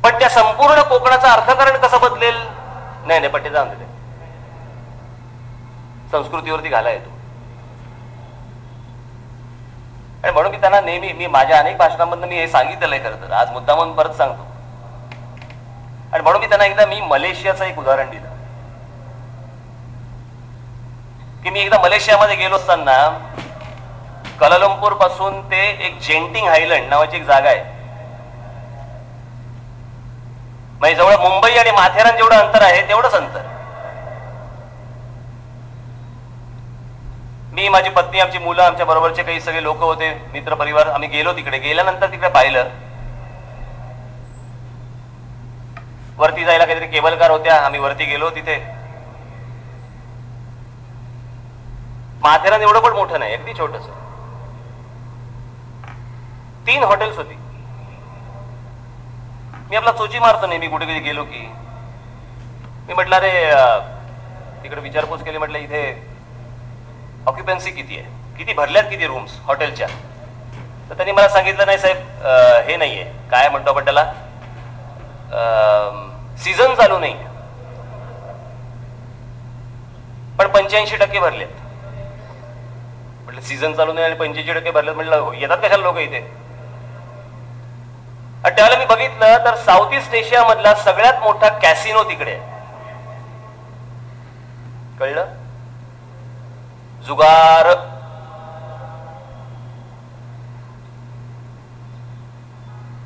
पण त्या संपूर्ण कोकणाचं अर्थकारण कसं बदलेल? नाही नाही, पट्टे जाऊन देते. संस्कृतीवरती घाला येतो. आणि म्हणून मी त्यांना नेहमी, मी माझ्या अनेक भाषणांमधून मी हे सांगितलेलं आहे, खरं तर आज मुद्दा म्हणून परत सांगतो. आणि म्हणून मी त्यांना एकदा मी मलेशियाचं एक उदाहरण दिलं की मी एकदा मलेशियामध्ये गेलो असताना कलालंपूर पासून ते एक जेंटिंग आयलंड नावाची एक जागा आहे. म्हणजे जवळ मुंबई आणि माथेरान जेवढं अंतर आहे तेवढंच अंतर. मी, माझी पत्नी, आमची मुलं, आमच्या बरोबरचे काही सगळे लोक होते, मित्र परिवार, आम्ही गेलो तिकडे. गेल्यानंतर तिकडे पाहिलं, वरती जायला काहीतरी केबल कार होत्या. आम्ही वरती गेलो. तिथे माथेरान एवढं पण मोठं नाही, अगदी छोटस. 3 हॉटेल्स होती. मी आपला चोची मारतो नाही, मी कुठे कधी गेलो की. मी म्हटलं अरे तिकडे विचारपूस केली, म्हटलं इथे ऑक्युपन्सी किती आहे, किती भरल्यात, किती रूम्स हॉटेलच्या. तर त्यांनी मला सांगितलं नाही साहेब, हे नाहीये, काय म्हणतो आपण त्याला, सीझन चालू नाही, पण 85% भरलेत. म्हटलं सीझन चालू नाही आणि 85% भरलेत, म्हटलं येतात कशाला लोक इथे. आणि त्यावेळेला मी बघितलं तर साऊथ ईस्ट एशिया मधला सगळ्यात मोठा कॅसिनो तिकडे आहे. कळलं? जुगार.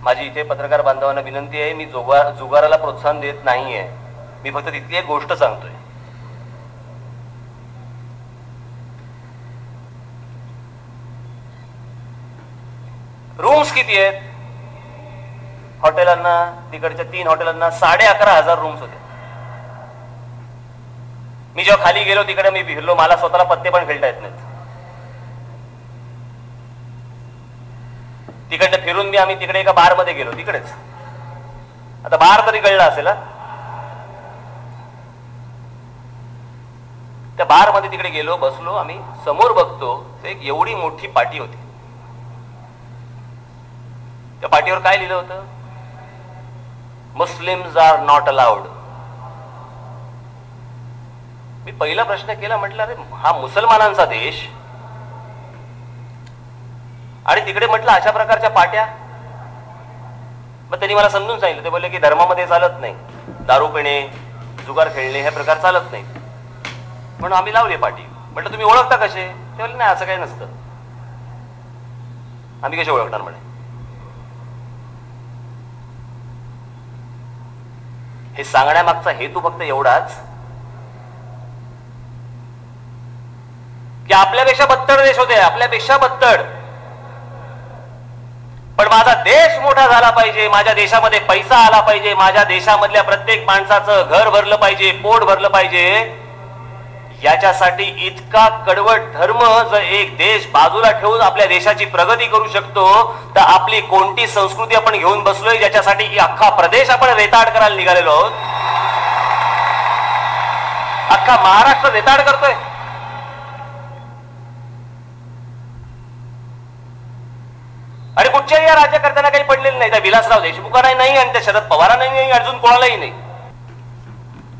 माझी इथे पत्रकार बांधवांना विनंती आहे, मी जुगाराला प्रोत्साहन देत नाहीये. मी फक्त तिथली एक गोष्ट सांगतोय. रूम्स किती आहेत हॉटेलांना? तिकडच्या 3 हॉटेलांना 11,500 रूम्स होते. मी जेव्हा खाली गेलो तिकडे मी फिरलो, मला स्वतःला पत्ते पण खेळता येत नाहीत. तिकडे फिरून आम्ही तिकडे एका बार मध्ये गेलो. तिकडेच आता बार तरी कळला असेल. त्या बार मध्ये तिकडे गेलो, बसलो आम्ही. समोर बघतो एक एवढी मोठी पाटी होती. त्या पाटीवर काय लिहिलं होतं? Muslims are not allowed. मी पहिला प्रश्न केला, म्हटलं अरे हा मुसलमानांचा देश आणि तिकडे म्हटलं अशा प्रकारच्या पाट्या. मग त्यांनी मला समजून सांगितलं. ते बोलले की धर्मामध्ये चालत नाही, दारू पिणे, जुगार खेळणे हे प्रकार चालत नाही. म्हणून आम्ही लावली पाटी. म्हटलं तुम्ही ओळखता कसे? ते बोलले नाही असं काही नसतं. आम्ही कसे ओळखणार म्हणे. हे सांगण्यामागचा हेतू फक्त एवढाच की आपल्यापेक्षा बत्तड देश होते, आपल्यापेक्षा बत्तड. पण माझा देश मोठा झाला पाहिजे, माझ्या देशामध्ये पैसा आला पाहिजे, माझ्या देशामधल्या प्रत्येक माणसाचं घर भरलं पाहिजे, पोट भरलं पाहिजे. याच्यासाठी इतका कडवट धर्म जर एक देश बाजूला ठेवून आपल्या देशाची प्रगती करू शकतो, तर आपली कोणती संस्कृती आपण घेऊन बसलोय ज्याच्यासाठी अख्खा प्रदेश आपण रेताड करायला निघालेलो आहोत. अख्खा महाराष्ट्र रेताड करतोय. आणि कुठच्याही या राज्यकर्त्यांना काही पडलेलं नाही. त्या विलासराव देशमुखांनाही नाही आणि त्या शरद पवारांनाही नाही, अजून कोणालाही नाही.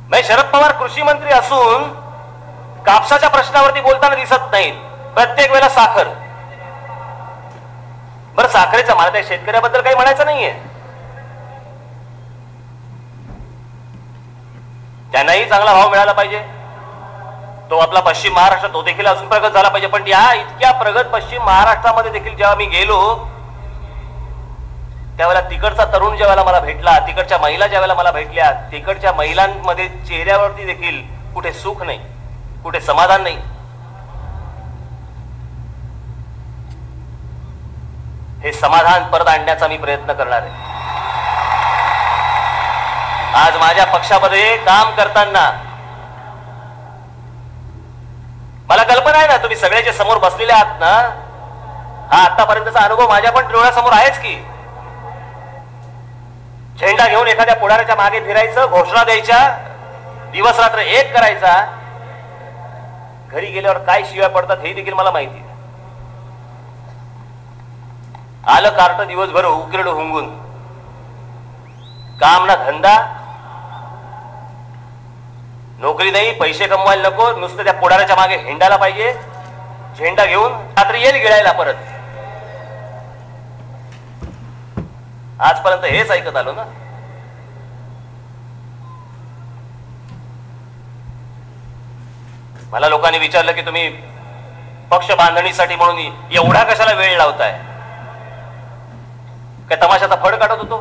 म्हणजे शरद पवार कृषी मंत्री असून कापसाच्या प्रश्नावरती बोलताना दिसत नाहीत. प्रत्येक वेळेला साखर. बरं साखरेचा मला त्या शेतकऱ्याबद्दल काही म्हणायचं नाहीये. त्यांनाही चांगला भाव मिळाला पाहिजे. तो आपला पश्चिम महाराष्ट्र तो देखील अजून प्रगत झाला पाहिजे. पण या इतक्या प्रगत पश्चिम महाराष्ट्रामध्ये देखील जेव्हा मी गेलो त्यावेळेला तिकडचा तरुण ज्यावेळेला मला भेटला, तिकडच्या महिला ज्यावेळेला मला भेटल्या, तिकडच्या महिलांमध्ये चेहऱ्यावरती देखील कुठे सुख नाही, कुठे समाधान नाही. हे समाधान परत आणण्याचा मी प्रयत्न करणार आहे. आज माझ्या पक्षामध्ये काम करताना मला कल्पना आहे ना, तुम्ही सगळे जे समोर बसलेले आहात ना, हा आतापर्यंतचा अनुभव माझ्या पण डोळ्यासमोर आहेच की. झेंडा घेऊन एखाद्या पुढाऱ्याच्या मागे फिरायचं, घोषणा द्यायच्या, दिवस रात्र एक करायचा. घरी गेल्यावर काय शिव्या पडतात हे देखील मला माहिती आहे. आलं कार्ट दिवसभर उकिरड हुंगून, काम ना धंदा, नोकरी नाही, पैसे कमवायला नको, नुसतं त्या पुढाऱ्याच्या मागे हिंडायला पाहिजे. झेंडा घेऊन रात्री येईल गिळायला परत. आजपर्यंत हेच ऐकत आलो ना. मला लोकांनी विचारलं की तुम्ही पक्ष बांधणीसाठी म्हणून एवढा कशाला वेळ लावताय? काय तमाशाचा फड काढत होतो?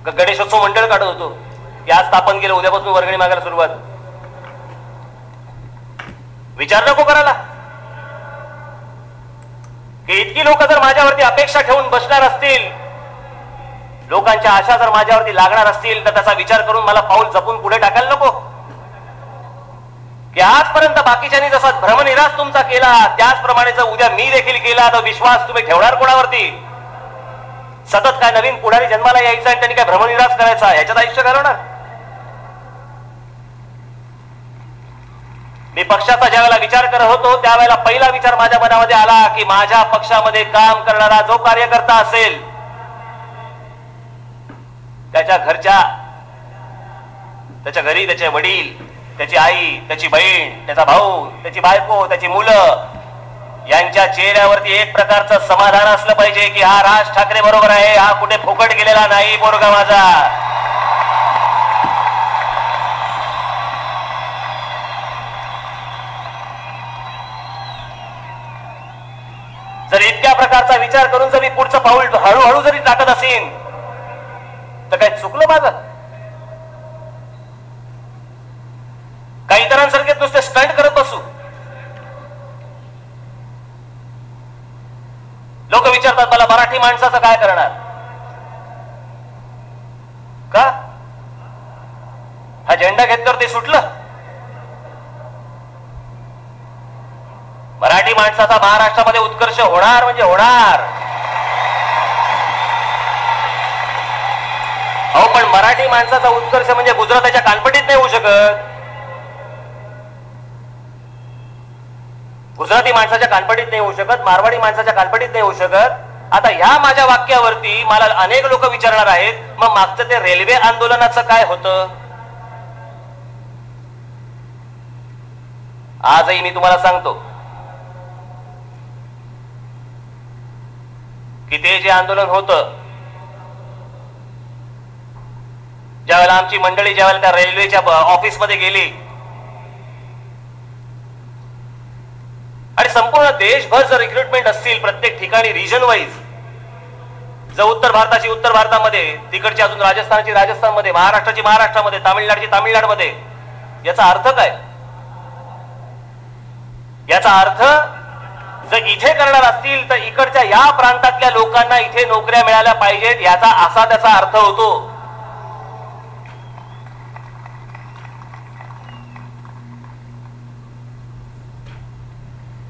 गणेशोत्सव मंडळ काढत होतो की आज स्थापन केलं, उद्यापासून वर्गणी मागायला सुरुवात. विचार नको करायला की इतकी लोक जर माझ्यावरती अपेक्षा ठेवून बसणार असतील, लोकांच्या आशा जर माझ्यावरती लागणार असतील, तर त्याचा विचार करून मला पाऊल जपून पुढे टाकायला नको की आजपर्यंत बाकीच्यांनी जसा भ्रमनिरास तुमचा केला त्याचप्रमाणे जर उद्या मी देखील केला तर विश्वास तुम्ही ठेवणार कोणावरती? सतत काय नवीन पुढारी जन्माला यायचा आणि त्यांनी काय भ्रमनिरास करायचा ह्याच्यात आयुष्य घालवणार? मी पक्षाचा ज्यावेळेला विचार करत होतो त्यावेळेला पहिला विचार माझ्या मनामध्ये आला की माझ्या पक्षामध्ये काम करणारा जो कार्यकर्ता असेल त्याच्या घरच्या, त्याच्या घरी त्याचे वडील, त्याची आई, त्याची बहीण, त्याचा भाऊ, त्याची बायको, त्याची मुलं यांच्या चेहऱ्यावरती एक प्रकारचं समाधान असलं पाहिजे की हा राज ठाकरे बरोबर आहे, हा कुठे फुकट गेलेला नाही पोरगा माझा. जर इतक्या प्रकारचा विचार करून जर मी पुढचं पाऊल हळूहळू जरी टाकत असेल तर काय चुकलं माझं? काही इतरांसारखे नुसते स्टंट करत बसू? लोक विचारतात मला मराठी माणसाचं काय करणार का? हा झेंडा घेतल्यावर ते सुटलं? मराठी माणसाचा महाराष्ट्रामध्ये उत्कर्ष होणार म्हणजे होणार. अहो पण मराठी माणसाचा उत्कर्ष म्हणजे गुजराताच्या कानपटीत नाही होऊ शकत, गुजराती माणसाच्या कानपटीत नाही होऊ शकत, मारवाडी माणसाच्या कानपटीत नाही होऊ शकत. आता ह्या माझ्या वाक्यावरती मला अनेक लोक विचारणार आहेत मग मागचं ते रेल्वे आंदोलनाचं काय होतं? आजही मी तुम्हाला सांगतो की ते जे आंदोलन होतं, ज्यावेळेला आमची मंडळी ज्यावेळेला त्या रेल्वेच्या ऑफिसमध्ये गेली आणि संपूर्ण देशभर जर रिक्रुटमेंट असतील प्रत्येक ठिकाणी रिजन वाईज, जर उत्तर भारताची उत्तर भारतामध्ये, तिकडची अजून राजस्थानची राजस्थानमध्ये, महाराष्ट्राची महाराष्ट्रामध्ये, तामिळनाडूची तामिळनाडूमध्ये, याचा अर्थ काय? याचा अर्थ जर इथे करणार असतील तर इकडच्या या प्रांतातल्या लोकांना इथे नोकऱ्या मिळाल्या पाहिजेत याचा असा त्याचा अर्थ होतो.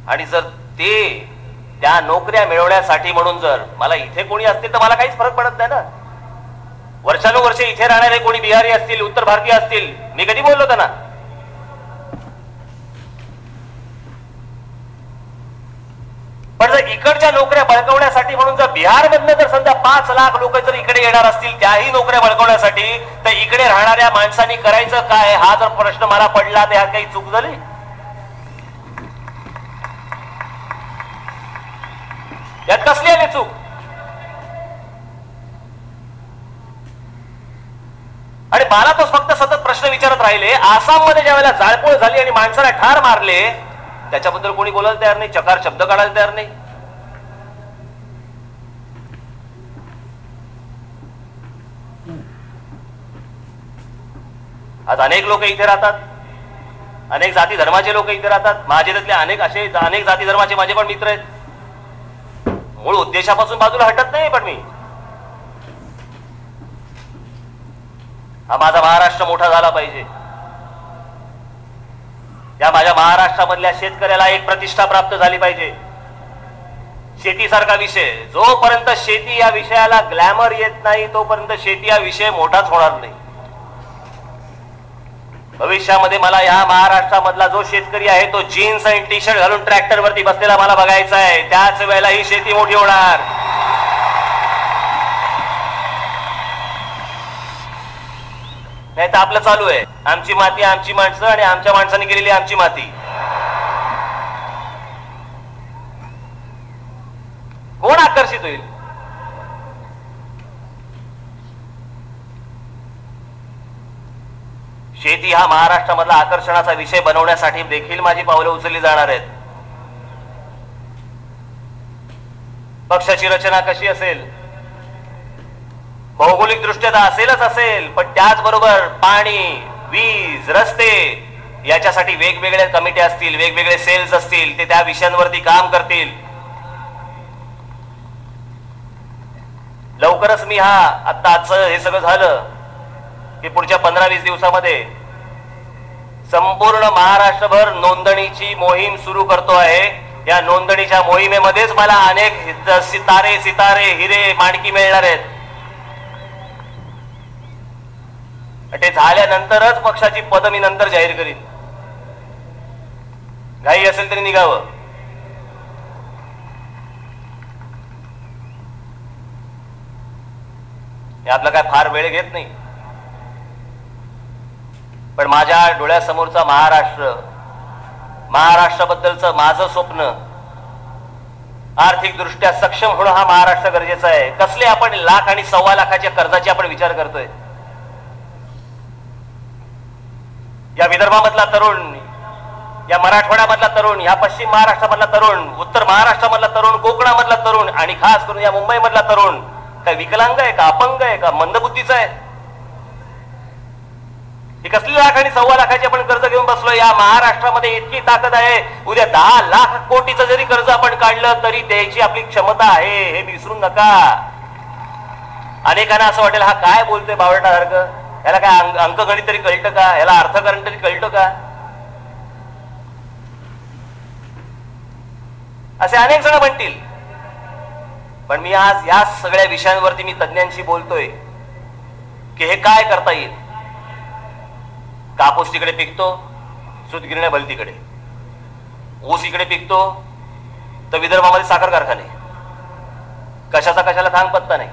आणि जर ते त्या नोकऱ्या मिळवण्यासाठी म्हणून जर मला इथे कोणी असतील तर मला काहीच फरक पडत नाही ना. वर्षानुवर्षे इथे राहणारे कोणी बिहारी असतील, उत्तर भारतीय असतील, मी कधी बोललो त्यांना? पण जर इकडच्या नोकऱ्या बळकवण्यासाठी म्हणून जर बिहारमधनं जर समजा 5 लाख लोक जर इकडे येणार असतील त्याही नोकऱ्या बळकवण्यासाठी, तर इकडे राहणाऱ्या माणसांनी करायचं काय हा जर प्रश्न मला पडला तर ह्यात काही चूक झाली? यात कसली आली चूक? आणि मला तो फक्त सतत प्रश्न विचारत राहिले. आसाममध्ये ज्या वेळेला जाळपोळ झाली आणि माणसाला ठार मारले त्याच्याबद्दल कोणी बोलायला तयार नाही, चकार शब्द काढायला तयार नाही. आज अनेक लोक इथे राहतात, अनेक जाती धर्माचे लोक इथे राहतात. माझे त्यातले अनेक जाती धर्माचे माझे पण मित्र आहेत. मूळ उद्देशापासून बाजूला हटत नाही. पण मी हा माझा महाराष्ट्र मोठा झाला पाहिजे, या माझ्या महाराष्ट्रामधल्या शेतकऱ्याला एक प्रतिष्ठा प्राप्त झाली पाहिजे. शेतीसारखा विषय, जोपर्यंत शेती या विषयाला ग्लॅमर येत नाही तोपर्यंत शेती हा विषय मोठाच होणार नाही. भविष्यामध्ये मला या महाराष्ट्रामधला जो शेतकरी आहे तो जीन्स आणि टी शर्ट घालून ट्रॅक्टर वरती बसलेला मला बघायचा आहे. त्याच वेळेला ही शेती मोठी होणार. नाही तर आपलं चालू आहे आमची माती आमची माणसं आणि आमच्या माणसांनी केलेली आमची माती. कोण आकर्षित होईल? शेती हा महाराष्ट्रामधला आकर्षणाचा विषय बनवण्यासाठी देखील माझी पावले उचलली जाणार आहेत. पक्षाची रचना कशी असेल, भौगोलिक दृष्ट्या तर असेलच असेल, पण त्याचबरोबर पाणी, वीज, रस्ते याच्यासाठी वेगवेगळ्या कमिटी असतील, वेगवेगळे सेल्स असतील, ते त्या विषयांवरती काम करतील. लवकरच मी आजचं हे सगळं झालं की पुढच्या 15-20 दिवसामध्ये संपूर्ण महाराष्ट्रभर नोंदणीची मोहीम सुरू करतो आहे. या नोंदणीच्या मोहिमेमध्येच मला अनेक सितारे, हिरे, माणकी मिळणार आहेत. ते झाल्यानंतरच पक्षाची पद मी नंतर जाहीर करीन. घाई असेल तरी निघावं. हे आपलं काय फार वेळ घेत नाही, पण माझ्या डोळ्यासमोरचा महाराष्ट्राबद्दलचं माझं स्वप्न, आर्थिक दृष्ट्या सक्षम होणं हा महाराष्ट्र गरजेचा आहे. कसले आपण लाख आणि 1.25 लाखाच्या कर्जाची आपण विचार करतोय. या विदर्भामधला तरुण, या मराठवाड्यामधला तरुण, या पश्चिम महाराष्ट्रामधला तरुण, उत्तर महाराष्ट्रामधला तरुण, कोकणामधला तरुण आणि खास करून या मुंबईमधला तरुण काय विकलांग आहे का, अपंग आहे का, मंदबुद्धीचा आहे? ही कसली लाख आणि 1.25 लाखाची आपण कर्ज घेऊन बसलो? या महाराष्ट्रामध्ये इतकी ताकद आहे, उद्या 10 लाख कोटीचं जरी कर्ज आपण काढलं तरी द्यायची आपली क्षमता आहे, हे विसरू नका. अनेकांना असं वाटेल हा काय बोलतोय बावळटासारखं, याला काय अंकगणित तरी कळतं का, याला अर्थकारण तरी कळतं का? असे अनेक जण म्हणतील. पण मी आज या सगळ्या विषयांवरती मी तज्ञांशी बोलतोय की हे काय करता येईल. कापूस तिकडे पिकतो, सूतगिरण्या भलतीकडे, ऊस इकडे पिकतो, तर विदर्भामध्ये साखर कारखाने, कशाला थांग पत्ता नाही.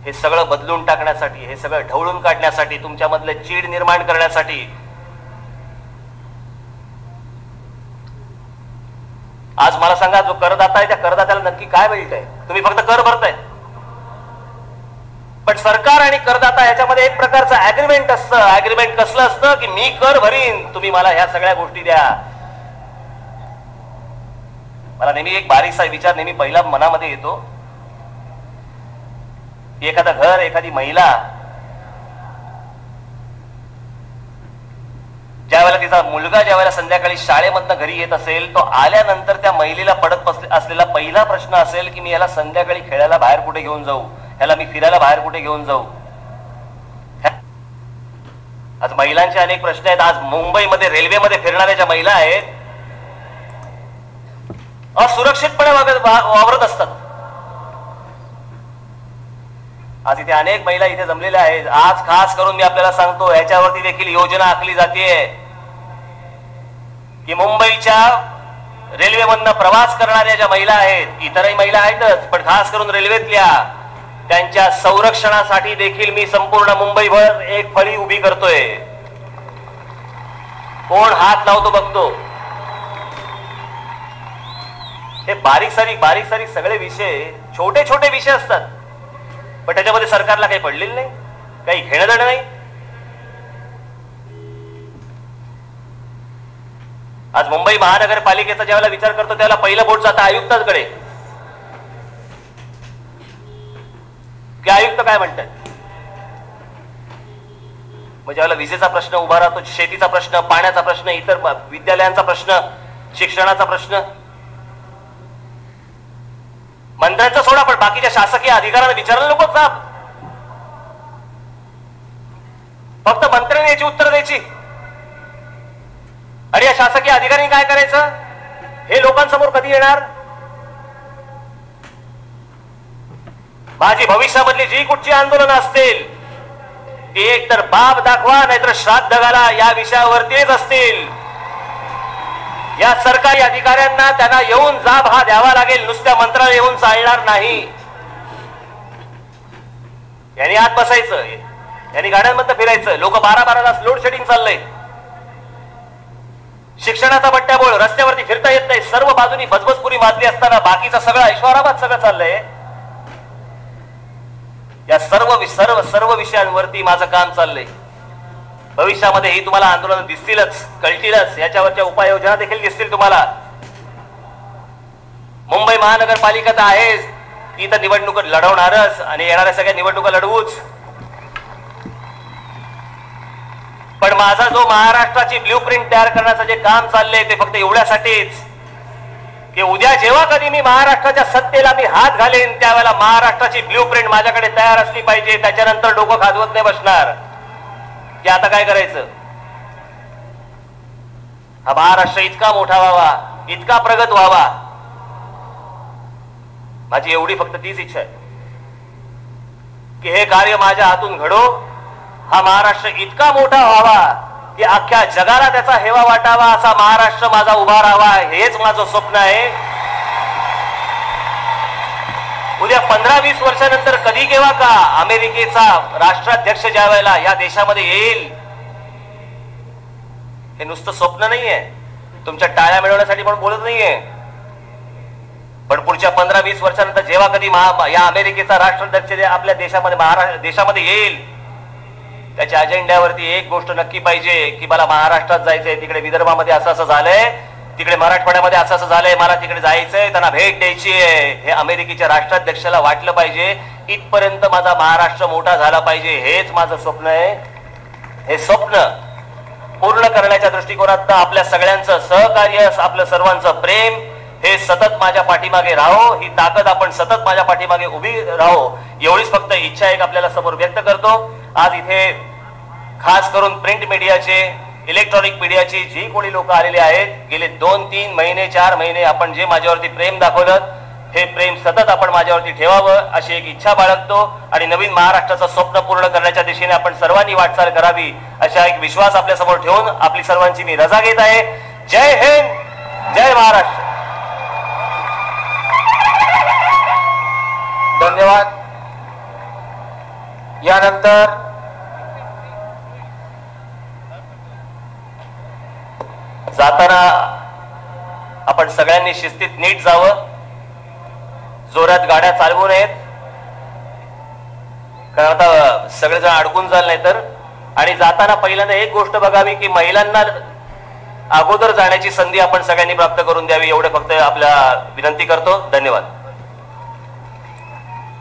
हे सगळं बदलून टाकण्यासाठी, हे सगळं ढवळून काढण्यासाठी, तुमच्यामधले चीड निर्माण करण्यासाठी आज मला सांगा, जो करदाता आहे त्या करदात्याला नक्की काय मिळतंय? तुम्ही फक्त कर भरताय, पण सरकार आणि करदाता याच्यामध्ये एक प्रकारचं अग्रीमेंट असतं. अग्रीमेंट कसलं असतं की मी कर भरीन, तुम्ही मला ह्या सगळ्या गोष्टी द्या. मला नेहमी एक बारीकसा विचार नेहमी पहिला मनामध्ये येतो की एखादं घर, एखादी महिला ज्यावेळेला तिचा मुलगा ज्यावेळेला संध्याकाळी शाळेमधनं घरी येत असेल, तो आल्यानंतर त्या महिलेला पडत असलेला पहिला प्रश्न असेल की मी याला संध्याकाळी खेळायला बाहेर कुठे घेऊन जाऊ, ह्याला मी फिरायला बाहेर कुठे घेऊन जाऊ. आज महिलांचे अनेक प्रश्न आहेत. आज मुंबईमध्ये रेल्वेमध्ये फिरणाऱ्या ज्या महिला आहेत, असुरक्षितपणे वावरत असतात. आज इथे अनेक महिला इथे जमलेल्या आहेत. आज खास करून मी आपल्याला सांगतो, याच्यावरती देखील योजना आखली जाते की मुंबईच्या रेल्वेमधनं प्रवास करणाऱ्या ज्या महिला आहेत, इतरही महिला आहेतच, पण खास करून रेल्वेतल्या, त्यांच्या संरक्षणासाठी देखील मी संपूर्ण मुंबईभर एक फळी उभी करतोय. कोण हात लावतो बघतो. हे बारीक सारीक सगळे विषय, छोटे छोटे विषय असतात, पण त्याच्यामध्ये सरकारला काही पडलेलं नाही, काही घेणं देणं नाही. आज मुंबई महानगरपालिकेचा ज्यावेळेला विचार करतो त्यावेळेला पहिलं बोट जातं आयुक्तांकडे की आयुक्त काय म्हणतात. मग ज्यावेळेला विजेचा प्रश्न उभा राहतो, शेतीचा प्रश्न, पाण्याचा प्रश्न, इतर विद्यालयांचा प्रश्न, शिक्षणाचा प्रश्न, मंत्र्यांचा सोडा, पण बाकीच्या शासकीय अधिकाऱ्यांना विचारायला नको साहेब. फक्त मंत्र्यांनी याची उत्तर द्यायची आणि या शासकीय अधिकाऱ्यांनी काय करायचं हे लोकांसमोर कधी येणार. माझी भविष्यामधली जी कुठची आंदोलनं असतील ती एक तर बाब दाखवा नाहीतर श्राद्ध घाला या विषयावरतीच असतील. या सरकारी अधिकाऱ्यांना त्यांना येऊन जाब हा द्यावा लागेल, नुसत्या मंत्रालय येऊन चालणार नाही. यांनी आत बसायचं, यांनी गाड्यांमध्ये फिरायचं. लोक 12-12 तास लोड शेडिंग चाललंय. शिक्षणाचा बट्ट्याबोळ, रस्त्यावरती फिरता येत नाही, सर्व बाजूनी भजबजपुरी माजली असताना बाकीचा सगळं ऐश्वर्याबाद सगळं चाललंय. या सर्व विषयांवरती माझं काम चाललंय. भविष्यामध्ये ही तुम्हाला आंदोलन दिसतीलच, कळतीलच, याच्यावरच्या उपाययोजना देखील दिसतील तुम्हाला. मुंबई महानगरपालिका तर आहे, ती तर निवडणूक लढवणारच आणि येणाऱ्या सगळ्या निवडणुका लढवूच. पण माझा जो महाराष्ट्राची ब्ल्यूप्रिंट तयार करण्याचं जे काम चाललंय ते फक्त एवढ्यासाठीच की उद्या जेव्हा कधी मी महाराष्ट्राच्या सत्तेला मी हात घालेन त्यावेळेला महाराष्ट्राची ब्ल्यूप्रिंट माझ्याकडे तयार असली पाहिजे. त्याच्यानंतर डोकं खाजवत नाही बसणार की आता काय करायचं. हा महाराष्ट्र इतका मोठा व्हावा, इतका प्रगत व्हावा, माझी एवढी फक्त तीच इच्छा आहे की हे कार्य माझ्या हातून घडो. हा महाराष्ट्र इतका मोठा व्हावा की अख्ख्या जगाला त्याचा हेवा वाटावा, असा महाराष्ट्र माझा उभा राहावा, हेच माझं स्वप्न आहे. उद्या 15-20 वर्षानंतर कधी केव्हा का अमेरिकेचा राष्ट्राध्यक्ष ज्या वेळेला या देशामध्ये येईल, हे नुसतं स्वप्न नाहीये, तुमच्या टाळ्या मिळवण्यासाठी पण बोलत नाहीये. पण पुढच्या 15-20 वर्षानंतर जेव्हा कधी या अमेरिकेचा राष्ट्राध्यक्ष आपल्या देशामध्ये येईल, त्याच्या अजेंड्यावरती एक गोष्ट नक्की पाहिजे की मला महाराष्ट्रात जायचंय, तिकडे विदर्भामध्ये असं असं झालंय, तिकडे मराठवाड्यामध्ये असं असं झालंय, मला तिकडे जायचंय, त्यांना भेट द्यायची आहे, हे अमेरिकेच्या राष्ट्राध्यक्षाला वाटलं पाहिजे. इथपर्यंत माझा महाराष्ट्र मोठा झाला पाहिजे, हेच माझं स्वप्न आहे. हे स्वप्न पूर्ण करण्याच्या दृष्टिकोनात आपल्या सगळ्यांचं सहकार्य, आपलं सर्वांचं प्रेम हे सतत माझ्या पाठीमागे राहो, ही ताकद आपण सतत माझ्या पाठीमागे उभी राहो, एवढीच फक्त इच्छा एक आपल्याला समोर व्यक्त करतो. आज इथे खास करून प्रिंट मीडियाचे, इलेक्ट्रॉनिक मीडियाची जी कोणी लोक आलेले आहेत, गेले 2-3 महिने 4 महिने आपण जे माझ्यावरती प्रेम दाखवलं, हे प्रेम सतत आपण माझ्यावरती ठेवावं अशी एक इच्छा बाळगतो आणि नवीन महाराष्ट्राचं स्वप्न पूर्ण करण्याच्या दिशेने आपण सर्वांनी वाटचाल करावी अशा एक विश्वास आपल्या समोर ठेवून आपली सर्वांची मी रजा घेत आहे. जय हिंद, जय महाराष्ट्र. धन्यवाद. यानंतर जाताना आपण सगळ्यांनी शिस्तीत नीट जावं, जोरात गाड्या चालवू नयेत, कारण आता सगळेजण अडकून जाल नाही तर. आणि जाताना पहिल्यांदा एक गोष्ट बघावी की महिलांना अगोदर जाण्याची संधी आपण सगळ्यांनी प्राप्त करून द्यावी, एवढे फक्त आपल्या विनंती करतो. धन्यवाद.